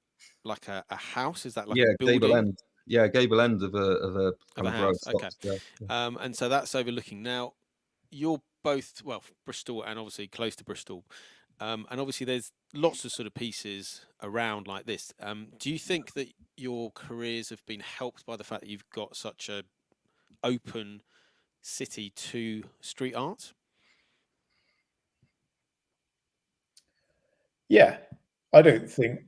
like a house? Is that like a building? Gable end. Yeah, gable end of a house. Okay. Yeah. And so that's overlooking. Now, you're both, well, Bristol and obviously close to Bristol. And obviously there's lots of sort of pieces around like this. Do you think that your careers have been helped by the fact that you've got such a open city to street art? Yeah, I don't think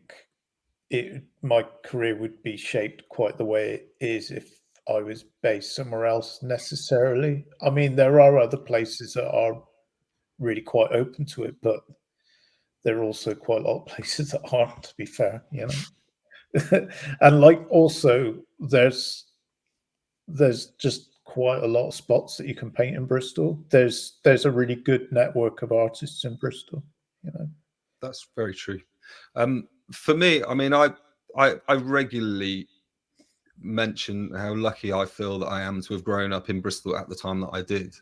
my career would be shaped quite the way it is if I was based somewhere else necessarily. I mean, there are other places that are really quite open to it, but there are also quite a lot of places that aren't, to be fair, And like also there's just quite a lot of spots that you can paint in Bristol. There's a really good network of artists in Bristol, you know. That's very true. For me, I mean, I regularly mention how lucky I feel that I am to have grown up in Bristol at the time that I did.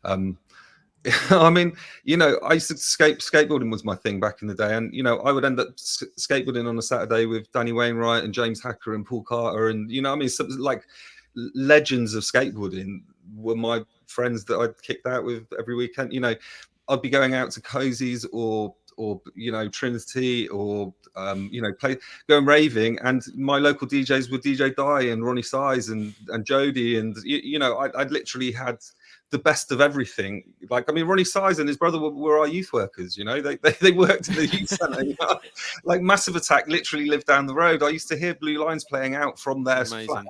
I mean, you know, I used to skateboarding was my thing back in the day, and you know, I would end up skateboarding on a Saturday with Danny Wainwright and James Hacker and Paul Carter, and you know, I mean, something like legends of skateboarding were my friends that I'd kicked out with every weekend. You know, I'd be going out to Cozy's or you know, Trinity or you know, going raving, and my local DJs were DJ Dye and Ronnie Size and Jody, and you know, I'd literally had the best of everything. Like, I mean, Ronnie Size and his brother were our youth workers, you know, they worked in the youth centre, you know? Like Massive Attack literally lived down the road. I used to hear Blue Lines playing out from their flat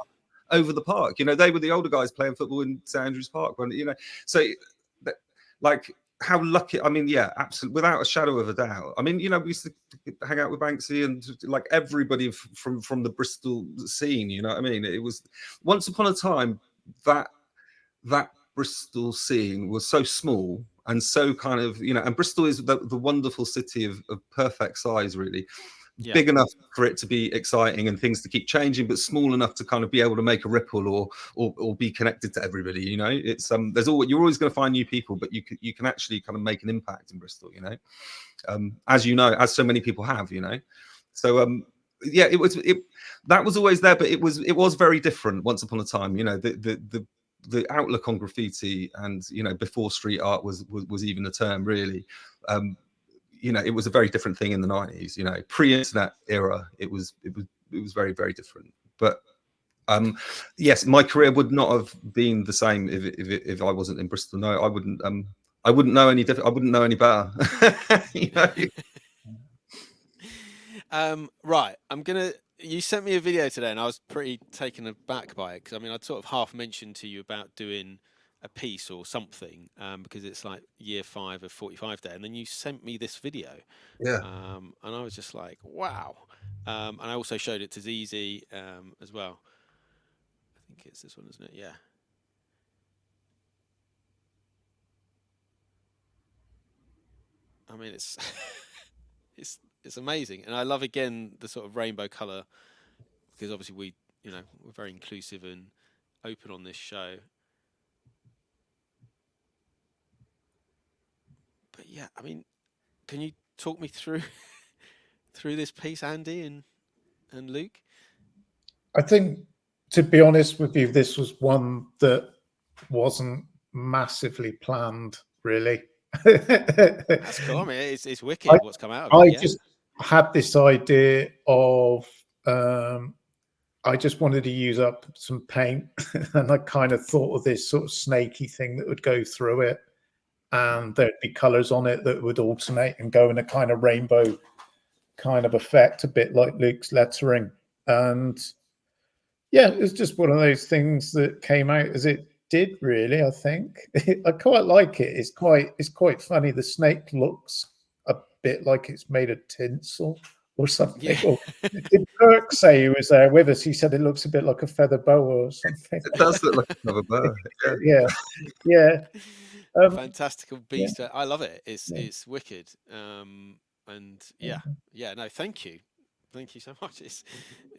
over the park. You know, they were the older guys playing football in St Andrews Park, when, you know, so like how lucky. I mean, yeah, absolutely, without a shadow of a doubt. I mean, you know, we used to hang out with Banksy and like everybody from the Bristol scene, you know what I mean? It was once upon a time that Bristol scene was so small and so kind of, you know, and Bristol is the wonderful city of perfect size, really. Yeah. Big enough for it to be exciting and things to keep changing, but small enough to kind of be able to make a ripple or be connected to everybody. You know, it's you're always going to find new people, but you can actually kind of make an impact in Bristol. You know, as you know, as so many people have. You know, so yeah, that was always there, but it was very different once upon a time. You know, the outlook on graffiti and, you know, before street art was even a term, really. You know, it was a very different thing in the 90s, you know, pre-internet era. It was very, very different. But yes, my career would not have been the same if I wasn't in Bristol. No, I wouldn't know any different. I wouldn't know any better. You know? Right, you sent me a video today and I was pretty taken aback by it, because I mean, I'd sort of half mentioned to you about doing a piece or something, because it's like year 5 of 45 Day, and then you sent me this video. Yeah. And I was just like, wow. And I also showed it to Zizi as well. I think it's this one, isn't it? Yeah. I mean, it's it's amazing, and I love again the sort of rainbow color, because obviously we're very inclusive and open on this show. But yeah, I mean, can you talk me through this piece, Andy and Luke? I think, to be honest with you, this was one that wasn't massively planned, really. That's cool. I mean, it's wicked what's come out of it. I just had this idea of I just wanted to use up some paint, and I kind of thought of this sort of snaky thing that would go through it, and there'd be colors on it that would alternate and go in a kind of rainbow kind of effect, a bit like Luke's lettering. And yeah, it was just one of those things that came out as it did, really. I think I quite like it. It's quite funny. The snake looks a bit like it's made of tinsel or something. Yeah. Or, did Kirk say he was there with us? He said it looks a bit like a feather boa or something. It does look like a feather boa. Yeah. Fantastical beast. Yeah. I love it. It's wicked. And yeah, no, thank you so much.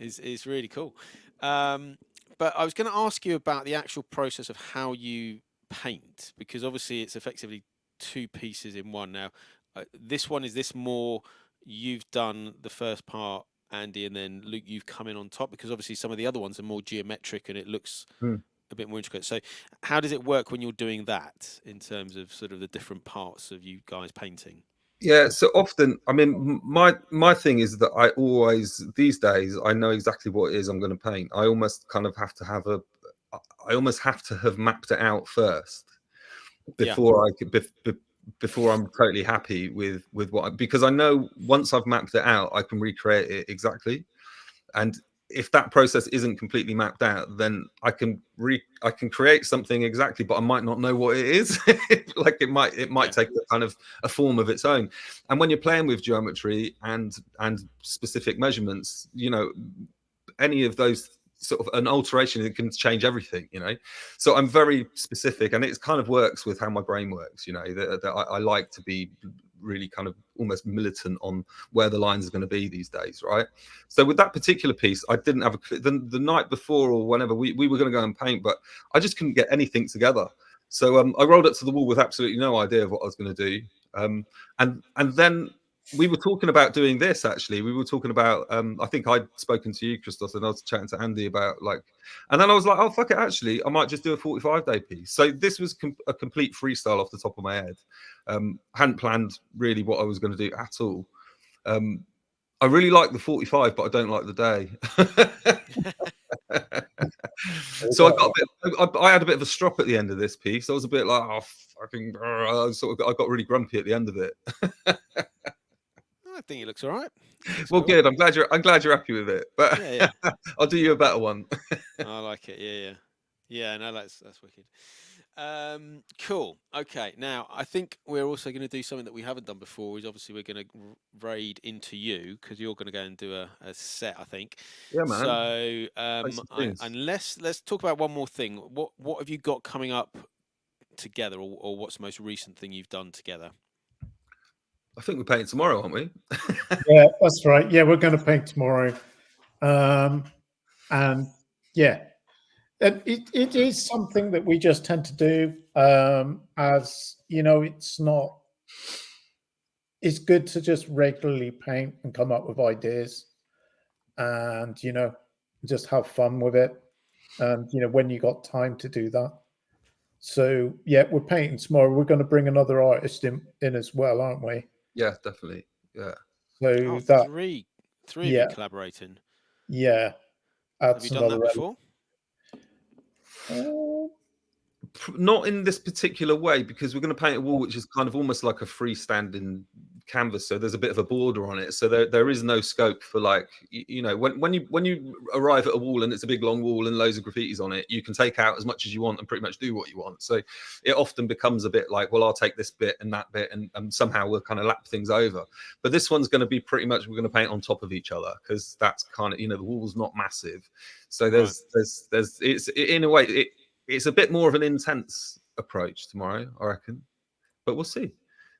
It's really cool. But I was going to ask you about the actual process of how you paint, because obviously it's effectively 2 pieces in one. Now, this one, is this more you've done the first part, Andy, and then Luke, you've come in on top? Because obviously some of the other ones are more geometric and it looks a bit more intricate. So how does it work when you're doing that in terms of sort of the different parts of you guys painting? Yeah, so often, I mean, my thing is that I always, these days, I know exactly what it is I'm going to paint. I almost kind of have to have I almost have to have mapped it out first before I could, before I'm totally happy with what, because I know once I've mapped it out, I can recreate it exactly. And if that process isn't completely mapped out, then I can create something exactly, but I might not know what it is. Like it might take a kind of a form of its own. And when you're playing with geometry and specific measurements, you know, any of those sort of an alteration that can change everything, you know. So I'm very specific, and it kind of works with how my brain works, you know, that I like to be really kind of almost militant on where the lines are going to be these days, right? So with that particular piece, I didn't have the night before or whenever we were going to go and paint, but I just couldn't get anything together. So I rolled up to the wall with absolutely no idea of what I was going to do, and then we were talking about doing this. Actually, we were talking about I think I'd spoken to you, Criztoz, and I was chatting to Andy about like, and then I was like, oh fuck it, actually I might just do a 45-day piece. So this was a complete freestyle off the top of my head. Hadn't planned really what I was going to do at all. I really like the 45, but I don't like the day. So I had a bit of a strop at the end of this piece. I was a bit like, oh fucking, I got really grumpy at the end of it. I think it looks all right. Well, cool. Good. I'm glad you're happy with it. But yeah. I'll do you a better one. I like it. Yeah. No, that's wicked. Cool. Okay. Now I think we're also going to do something that we haven't done before. Is obviously we're going to raid into you because you're going to go and do a set. I think. Yeah, man. So let's talk about one more thing. What have you got coming up together, or what's the most recent thing you've done together? I think we're painting tomorrow, aren't we? Yeah, that's right. Yeah, we're going to paint tomorrow. And yeah, it is something that we just tend to do. As you know, it's good to just regularly paint and come up with ideas and, you know, just have fun with it. And, you know, when you got time to do that. So yeah, we're painting tomorrow. We're going to bring another artist in as well, aren't we? Yeah, definitely. Yeah. So three of you collaborating. Yeah. Have you done that before? Not in this particular way, because we're going to paint a wall which is kind of almost like a freestanding canvas, so there's a bit of a border on it, so there is no scope for, like, you know, when you arrive at a wall and it's a big long wall and loads of graffitis on it, you can take out as much as you want and pretty much do what you want. So it often becomes a bit like, well, I'll take this bit and that bit and somehow we'll kind of lap things over. But this one's going to be pretty much, we're going to paint on top of each other, because that's kind of, you know, the wall's not massive, so there's it's in a way it's a bit more of an intense approach tomorrow, I reckon. But we'll see.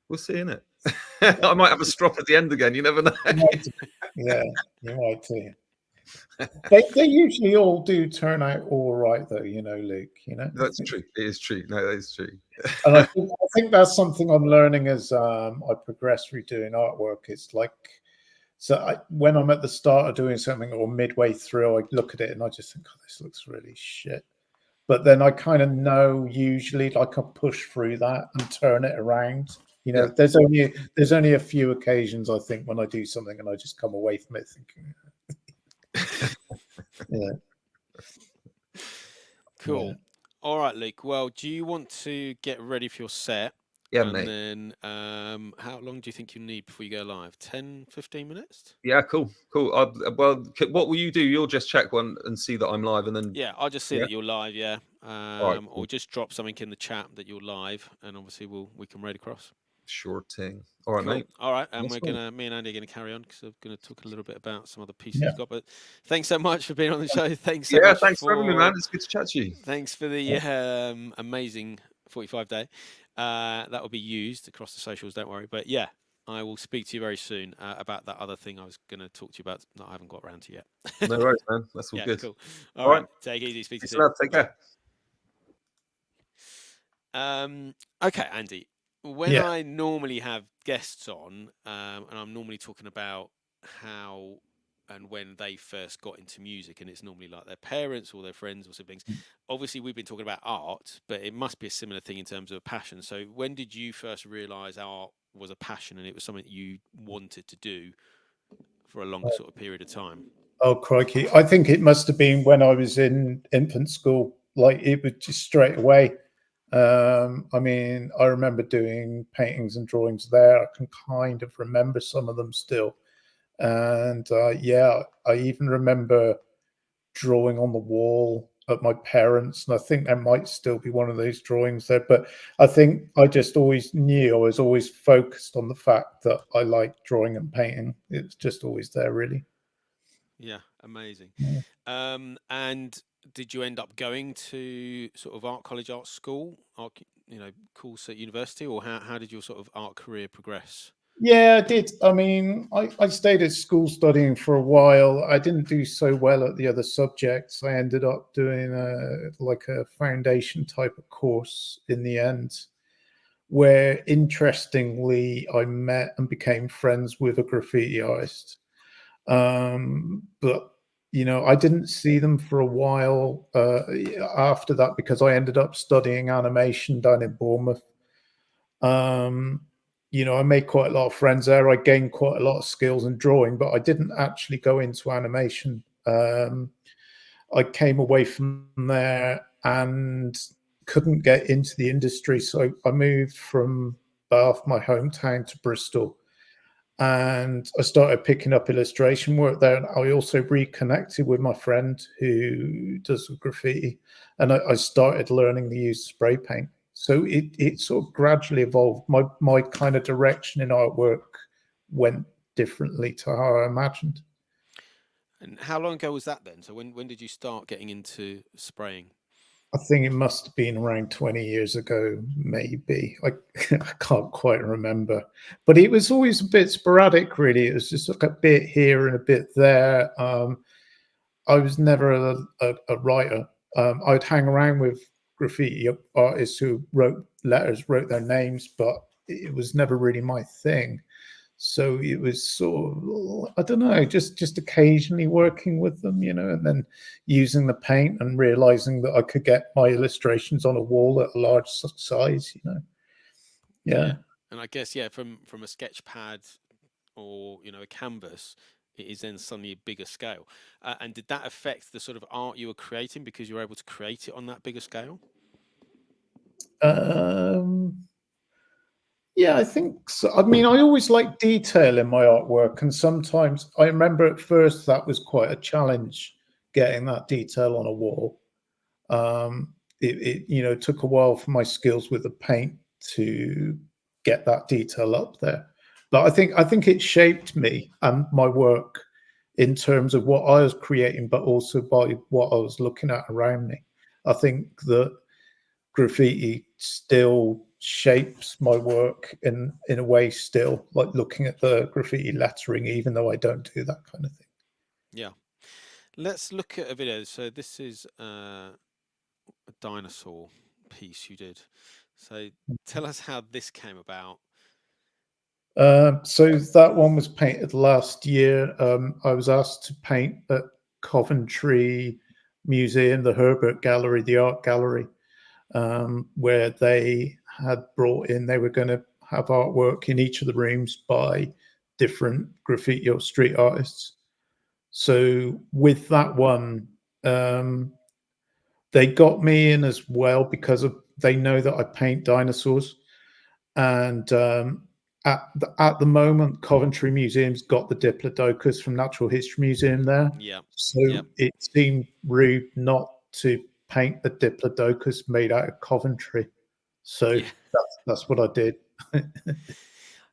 We'll see, innit? I might have a strop at the end again. You never know. Yeah, you might too. They usually all do turn out all right, though, you know, Luke. You know, that's true. It is true. No, that is true. And I think that's something I'm learning as I progress through doing artwork. It's like, so when I'm at the start of doing something or midway through, I look at it and I just think, oh, this looks really shit. But then I kind of know, usually, like, I'll push through that and turn it around. You know, there's only a few occasions, I think, when I do something and I just come away from it thinking, yeah. Cool. Yeah. All right, Luke. Well, do you want to get ready for your set? Yeah, and mate. Then how long do you think you need before you go live? 10, 15 minutes? Yeah, cool. Well, what will you do? You'll just check one and see that I'm live, and then... Yeah, I'll just see that you're live, yeah. Right, cool. Or just drop something in the chat that you're live, and obviously we can raid across. Sure thing. All right, cool. Mate. All right, and me and Andy are gonna carry on, because I'm gonna talk a little bit about some other pieces you've got. But thanks so much for being on the show. Thanks so much. Thanks for having me, man. It's good to chat to you. Thanks for the amazing 45-day. That will be used across the socials, don't worry. But yeah, I will speak to you very soon about that other thing I was going to talk to you about that I haven't got around to yet. No worries, man. That's all good. Cool. All right. Take it easy. Speak to you soon. Take care. Okay, Andy. When I normally have guests on, and I'm normally talking about how and when they first got into music, and it's normally like their parents or their friends or siblings. Obviously, we've been talking about art, but it must be a similar thing in terms of passion. So when did you first realize art was a passion and it was something that you wanted to do for a longer sort of period of time? Oh, crikey. I think it must have been when I was in infant school. Like, it was just straight away. I mean, I remember doing paintings and drawings there. I can kind of remember some of them still. And I even remember drawing on the wall at my parents, and I think there might still be one of those drawings there. But I think I just always knew, I was always focused on the fact that I liked drawing and painting. It's just always there, really. Yeah, amazing. Yeah. And did you end up going to sort of art college, art school, art, course at university, or how did your sort of art career progress? Yeah, I did. I mean, I stayed at school studying for a while. I didn't do so well at the other subjects. I ended up doing like a foundation type of course in the end, where interestingly I met and became friends with a graffiti artist. But I didn't see them for a while after that because I ended up studying animation down in Bournemouth. Um, I made quite a lot of friends there. I gained quite a lot of skills in drawing, but I didn't actually go into animation. I came away from there and couldn't get into the industry. So I moved from Bath, my hometown, to Bristol. And I started picking up illustration work there. And I also reconnected with my friend who does graffiti. And I started learning the use of spray paint. So it sort of gradually evolved. My kind of direction in artwork went differently to how I imagined. And how long ago was that then? So when did you start getting into spraying? I think it must have been around 20 years ago, maybe. I can't quite remember. But it was always a bit sporadic, really. It was just like a bit here and a bit there. I was never a writer. I'd hang around with graffiti artists who wrote letters, wrote their names, but it was never really my thing. So it was sort of, I don't know, just occasionally working with them, and then using the paint and realizing that I could get my illustrations on a wall at a large size. Yeah, Yeah. and I guess yeah, from a sketch pad or a canvas, it is then suddenly a bigger scale. And did that affect the sort of art you were creating because you were able to create it on that bigger scale? Um, Yeah, I think so. I mean, I always like detail in my artwork, and sometimes I remember at first that was quite a challenge getting that detail on a wall. It took a while for my skills with the paint to get that detail up there, but I think it shaped me and my work in terms of what I was creating, but also by what I was looking at around me. I think that graffiti still shapes my work in a way still, like looking at the graffiti lettering, even though I don't do that kind of thing. Yeah. Let's look at a video. So this is a dinosaur piece you did. So tell us how this came about. So that one was painted last year. I was asked to paint at Coventry Museum, the Herbert Gallery, the art gallery, where they had brought in, they were going to have artwork in each of the rooms by different graffiti or street artists. So with that one, they got me in as well because they know that I paint dinosaurs, and at the moment, Coventry Museum's got the Diplodocus from Natural History Museum there, Yeah. so Yeah. it seemed rude not to paint the Diplodocus made out of Coventry. So Yeah. that's what I did.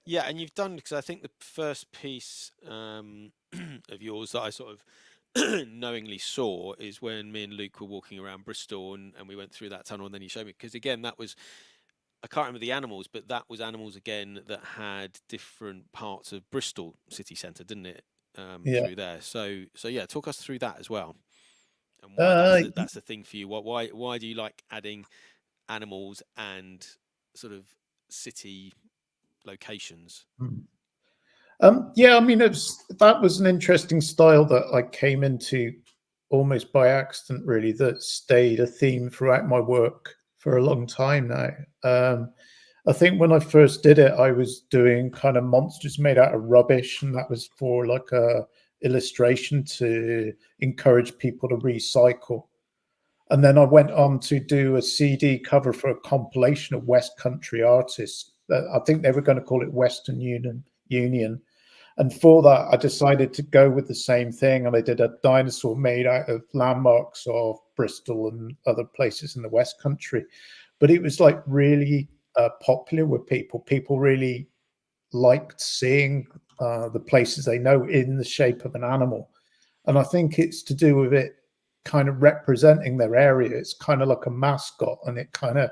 Yeah, and you've done because I think the first piece of yours that I sort of knowingly saw is when me and Luke were walking around Bristol and we went through that tunnel and then you showed me because again that was I can't remember the animals but that was animals again that had different parts of Bristol city centre, didn't it? Yeah. Through there. So yeah, talk us through that as well and why Uh, that's the thing for you. Why do you like adding animals and sort of city locations? yeah, I mean, that was an interesting style that I came into almost by accident, really, that stayed a theme throughout my work for a long time now. I think when I first did it, I was doing kind of monsters made out of rubbish, and that was for like a illustration to encourage people to recycle. And then I went on to do a CD cover for a compilation of West Country artists. I think they were going to call it Western Union. And for that, I decided to go with the same thing. And I did a dinosaur made out of landmarks of Bristol and other places in the West Country. But it was like really popular with people. People really liked seeing the places they know in the shape of an animal. and I think it's to do with it kind of representing their area. It's kind of like a mascot, and it kind of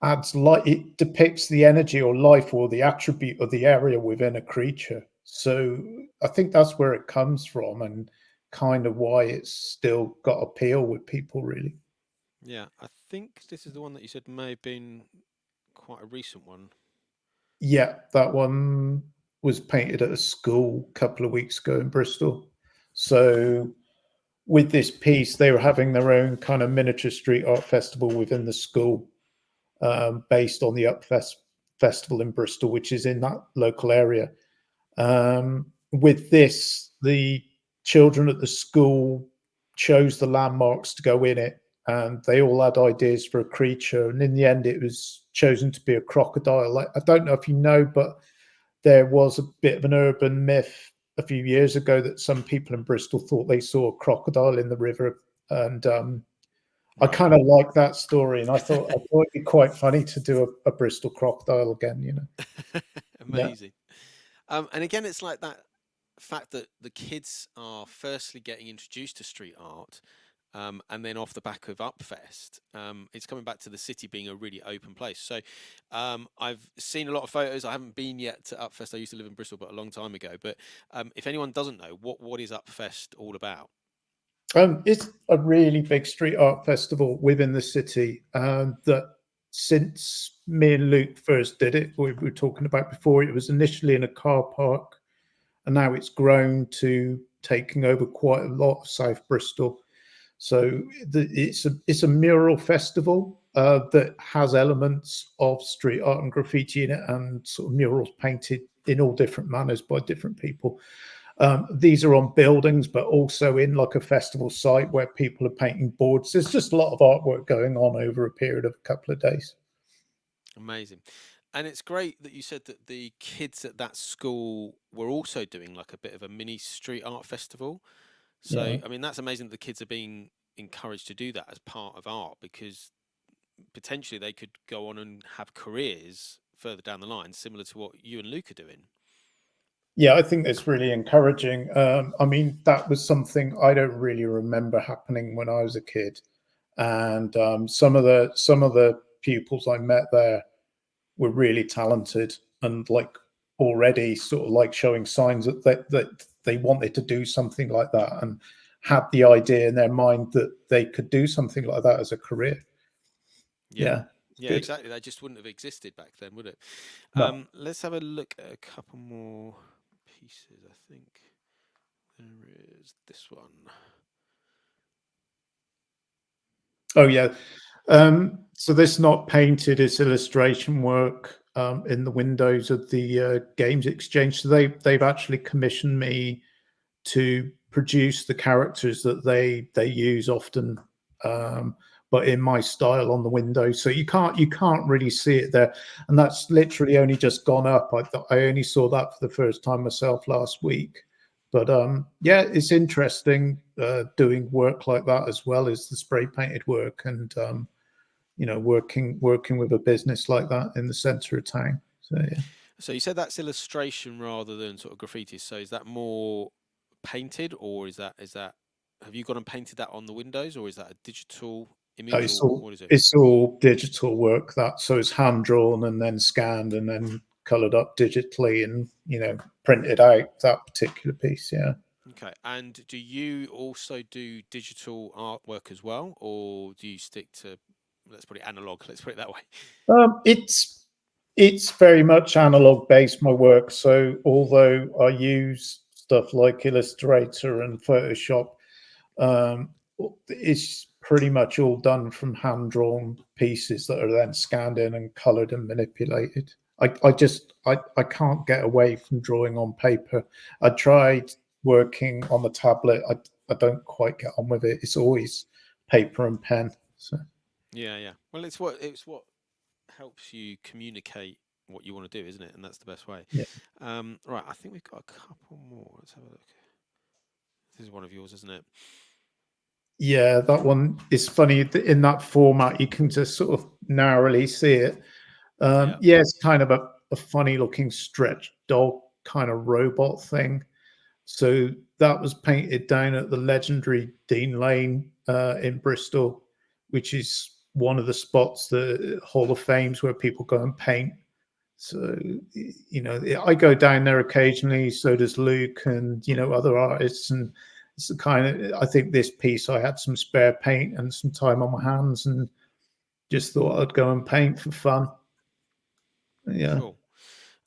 adds like it depicts the energy or life or the attribute of the area within a creature. So I think that's where it comes from, and kind of why it's still got appeal with people, really. Yeah, I think this is the one that you said may have been quite a recent one. Yeah, that one was painted at a school a couple of weeks ago in Bristol. So with this piece, they were having their own kind of miniature street art festival within the school, based on the Upfest festival in Bristol, which is in that local area. With this, the children at the school chose the landmarks to go in it, and they all had ideas for a creature. And in the end, it was chosen to be a crocodile. I don't know if you know, but there was a bit of an urban myth a few years ago that some people in Bristol thought they saw a crocodile in the river, and I Right. kind of like that story, and I thought it'd be quite funny to do a Bristol crocodile again. Yeah, Amazing. And again, it's like that fact that the kids are firstly getting introduced to street art, and then off the back of Upfest, it's coming back to the city being a really open place. So I've seen a lot of photos. I haven't been yet to Upfest. I used to live in Bristol, but a long time ago. But if anyone doesn't know, what is Upfest all about? it's a really big street art festival within the city. That since me and Luke first did it, we were talking about before, it was initially in a car park, and now it's grown to taking over quite a lot of South Bristol. So it's a mural festival that has elements of street art and graffiti in it, and sort of murals painted in all different manners by different people. These are on buildings, but also in like a festival site where people are painting boards. There's just a lot of artwork going on over a period of a couple of days. Amazing. And it's great that you said that the kids at that school were also doing like a bit of a mini street art festival. So, Yeah. I mean, that's amazing that the kids are being encouraged to do that as part of art, because potentially they could go on and have careers further down the line, similar to what you and Luke are doing. Yeah, I think it's really encouraging. I mean, that was something I don't really remember happening when I was a kid, and some of the pupils I met there were really talented, and like already sort of like showing signs that they wanted to do something like that, and had the idea in their mind that they could do something like that as a career. Yeah. Yeah, it's Yeah, good. exactly. That just wouldn't have existed back then, would it? No. Let's have a look at a couple more pieces. I think there is this one. Oh yeah. So this not painted, it's illustration work in the windows of the Games Exchange. So they've actually commissioned me to produce the characters that they use often, but in my style on the window. So you can't really see it there, and that's literally only just gone up. I only saw that for the first time myself last week. But yeah, it's interesting doing work like that as well as the spray painted work, and working with a business like that in the centre of town. So yeah. So you said that's illustration rather than sort of graffiti. So is that more painted, or is that have you gone and painted that on the windows, or is that a digital image, It's or all what is it? it's all digital work, that so it's hand drawn and then scanned and then coloured up digitally and printed out, that particular piece. Yeah. Okay. And do you also do digital artwork as well, or do you stick to, let's put it analog, let's put it that way? It's very much analog based, my work. So although I use stuff like Illustrator and Photoshop, um, it's pretty much all done from hand drawn pieces that are then scanned in and coloured and manipulated. I can't get away from drawing on paper. I tried working on the tablet. I don't quite get on with it. It's always paper and pen. So Yeah, yeah. Well, it's what helps you communicate what you want to do, isn't it? And that's the best way. yeah. Right, I think we've got a couple more. Let's have a look. This is one of yours, isn't it? Yeah, that one is funny. In that format, you can just sort of narrowly see it. Yeah. Yeah, it's kind of a funny looking stretch dog kind of robot thing. So that was painted down at the legendary Dean Lane in Bristol, which is one of the spots, the Hall of Fames, where people go and paint. So, I go down there occasionally. So does Luke, and other artists. And it's the kind of, I think this piece, I had some spare paint and some time on my hands, and just thought I'd go and paint for fun. Yeah. Cool.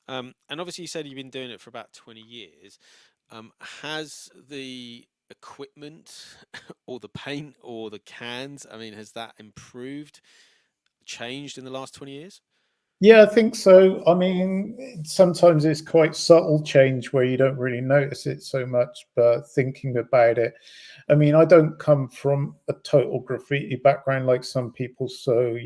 And obviously, you said you've been doing it for about 20 years. Has the equipment or the paint or the cans, I mean, has that improved, changed in the last 20 years? Yeah, I think so. I mean, sometimes it's quite subtle change where you don't really notice it so much, but thinking about it, I mean, I don't come from a total graffiti background like some people. So,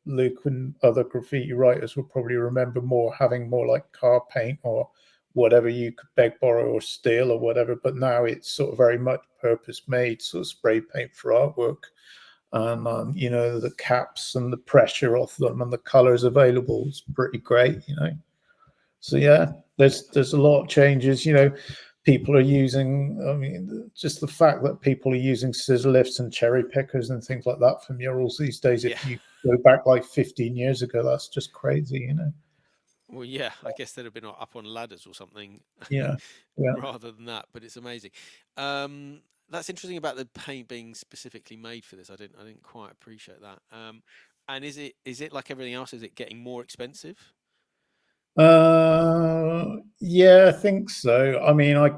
Luke and other graffiti writers will probably remember more having more like car paint or whatever you could beg, borrow, or steal or whatever. But now it's sort of very much purpose made, sort of spray paint for artwork. And the caps and the pressure off them and the colors available is pretty great. So yeah, there's a lot of changes. People are using, I mean, just the fact that people are using scissor lifts and cherry pickers and things like that for murals these days, Yeah. if you go back like 15 years ago, that's just crazy. Well, yeah, I guess they'd have been up on ladders or something Yeah, yeah. rather than that, but it's amazing. Um, that's interesting about the paint being specifically made for this. I didn't quite appreciate that. And is it like everything else? Is it getting more expensive? Yeah, I think so. I mean, I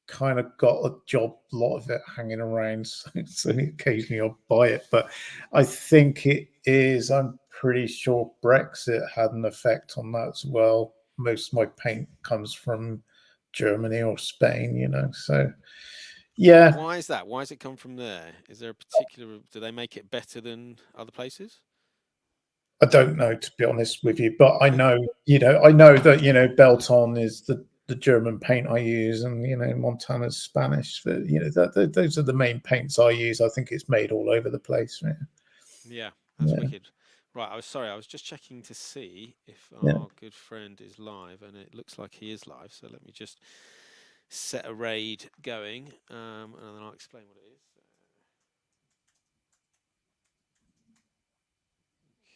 kind of got a job, a lot of it hanging around, so occasionally I'll buy it. But I think it is, I'm pretty sure Brexit had an effect on that as well. Most of my paint comes from Germany or Spain, so yeah. Why is that? Why has it come from there? Is there a particular? Do they make it better than other places? I don't know, to be honest with you, but I know that Belton is the German paint I use, and Montana's Spanish. But those are the main paints I use. I think it's made all over the place. Right? Yeah, that's Yeah, wicked. Right, I was sorry, I was just checking to see if yeah. our good friend is live, and it looks like he is live. So let me just set a raid going, and then I'll explain what it is.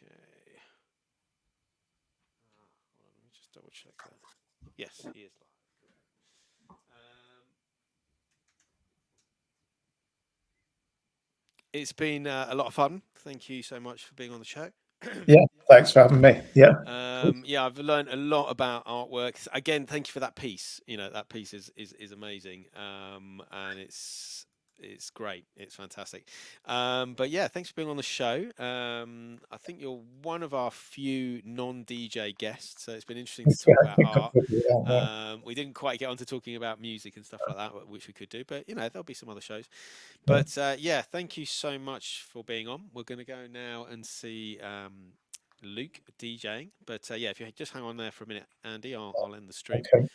Okay. Hold on, let me just double check that. Yes, he is live. It's been a lot of fun. Thank you so much for being on the show. Yeah, thanks for having me. Yeah. Yeah, I've learned a lot about artwork. Again, thank you for that piece. That piece is amazing, and it's great. It's fantastic. But yeah, thanks for being on the show. I think you're one of our few non-DJ guests, so it's been interesting to Yeah, talk I about think I art. probably am, yeah. We didn't quite get onto talking about music and stuff like that, which we could do, but there'll be some other shows. Yeah. But yeah, thank you so much for being on. We're going to go now and see Luke DJing. But yeah, if you just hang on there for a minute, Andy, I'll end the stream. Okay.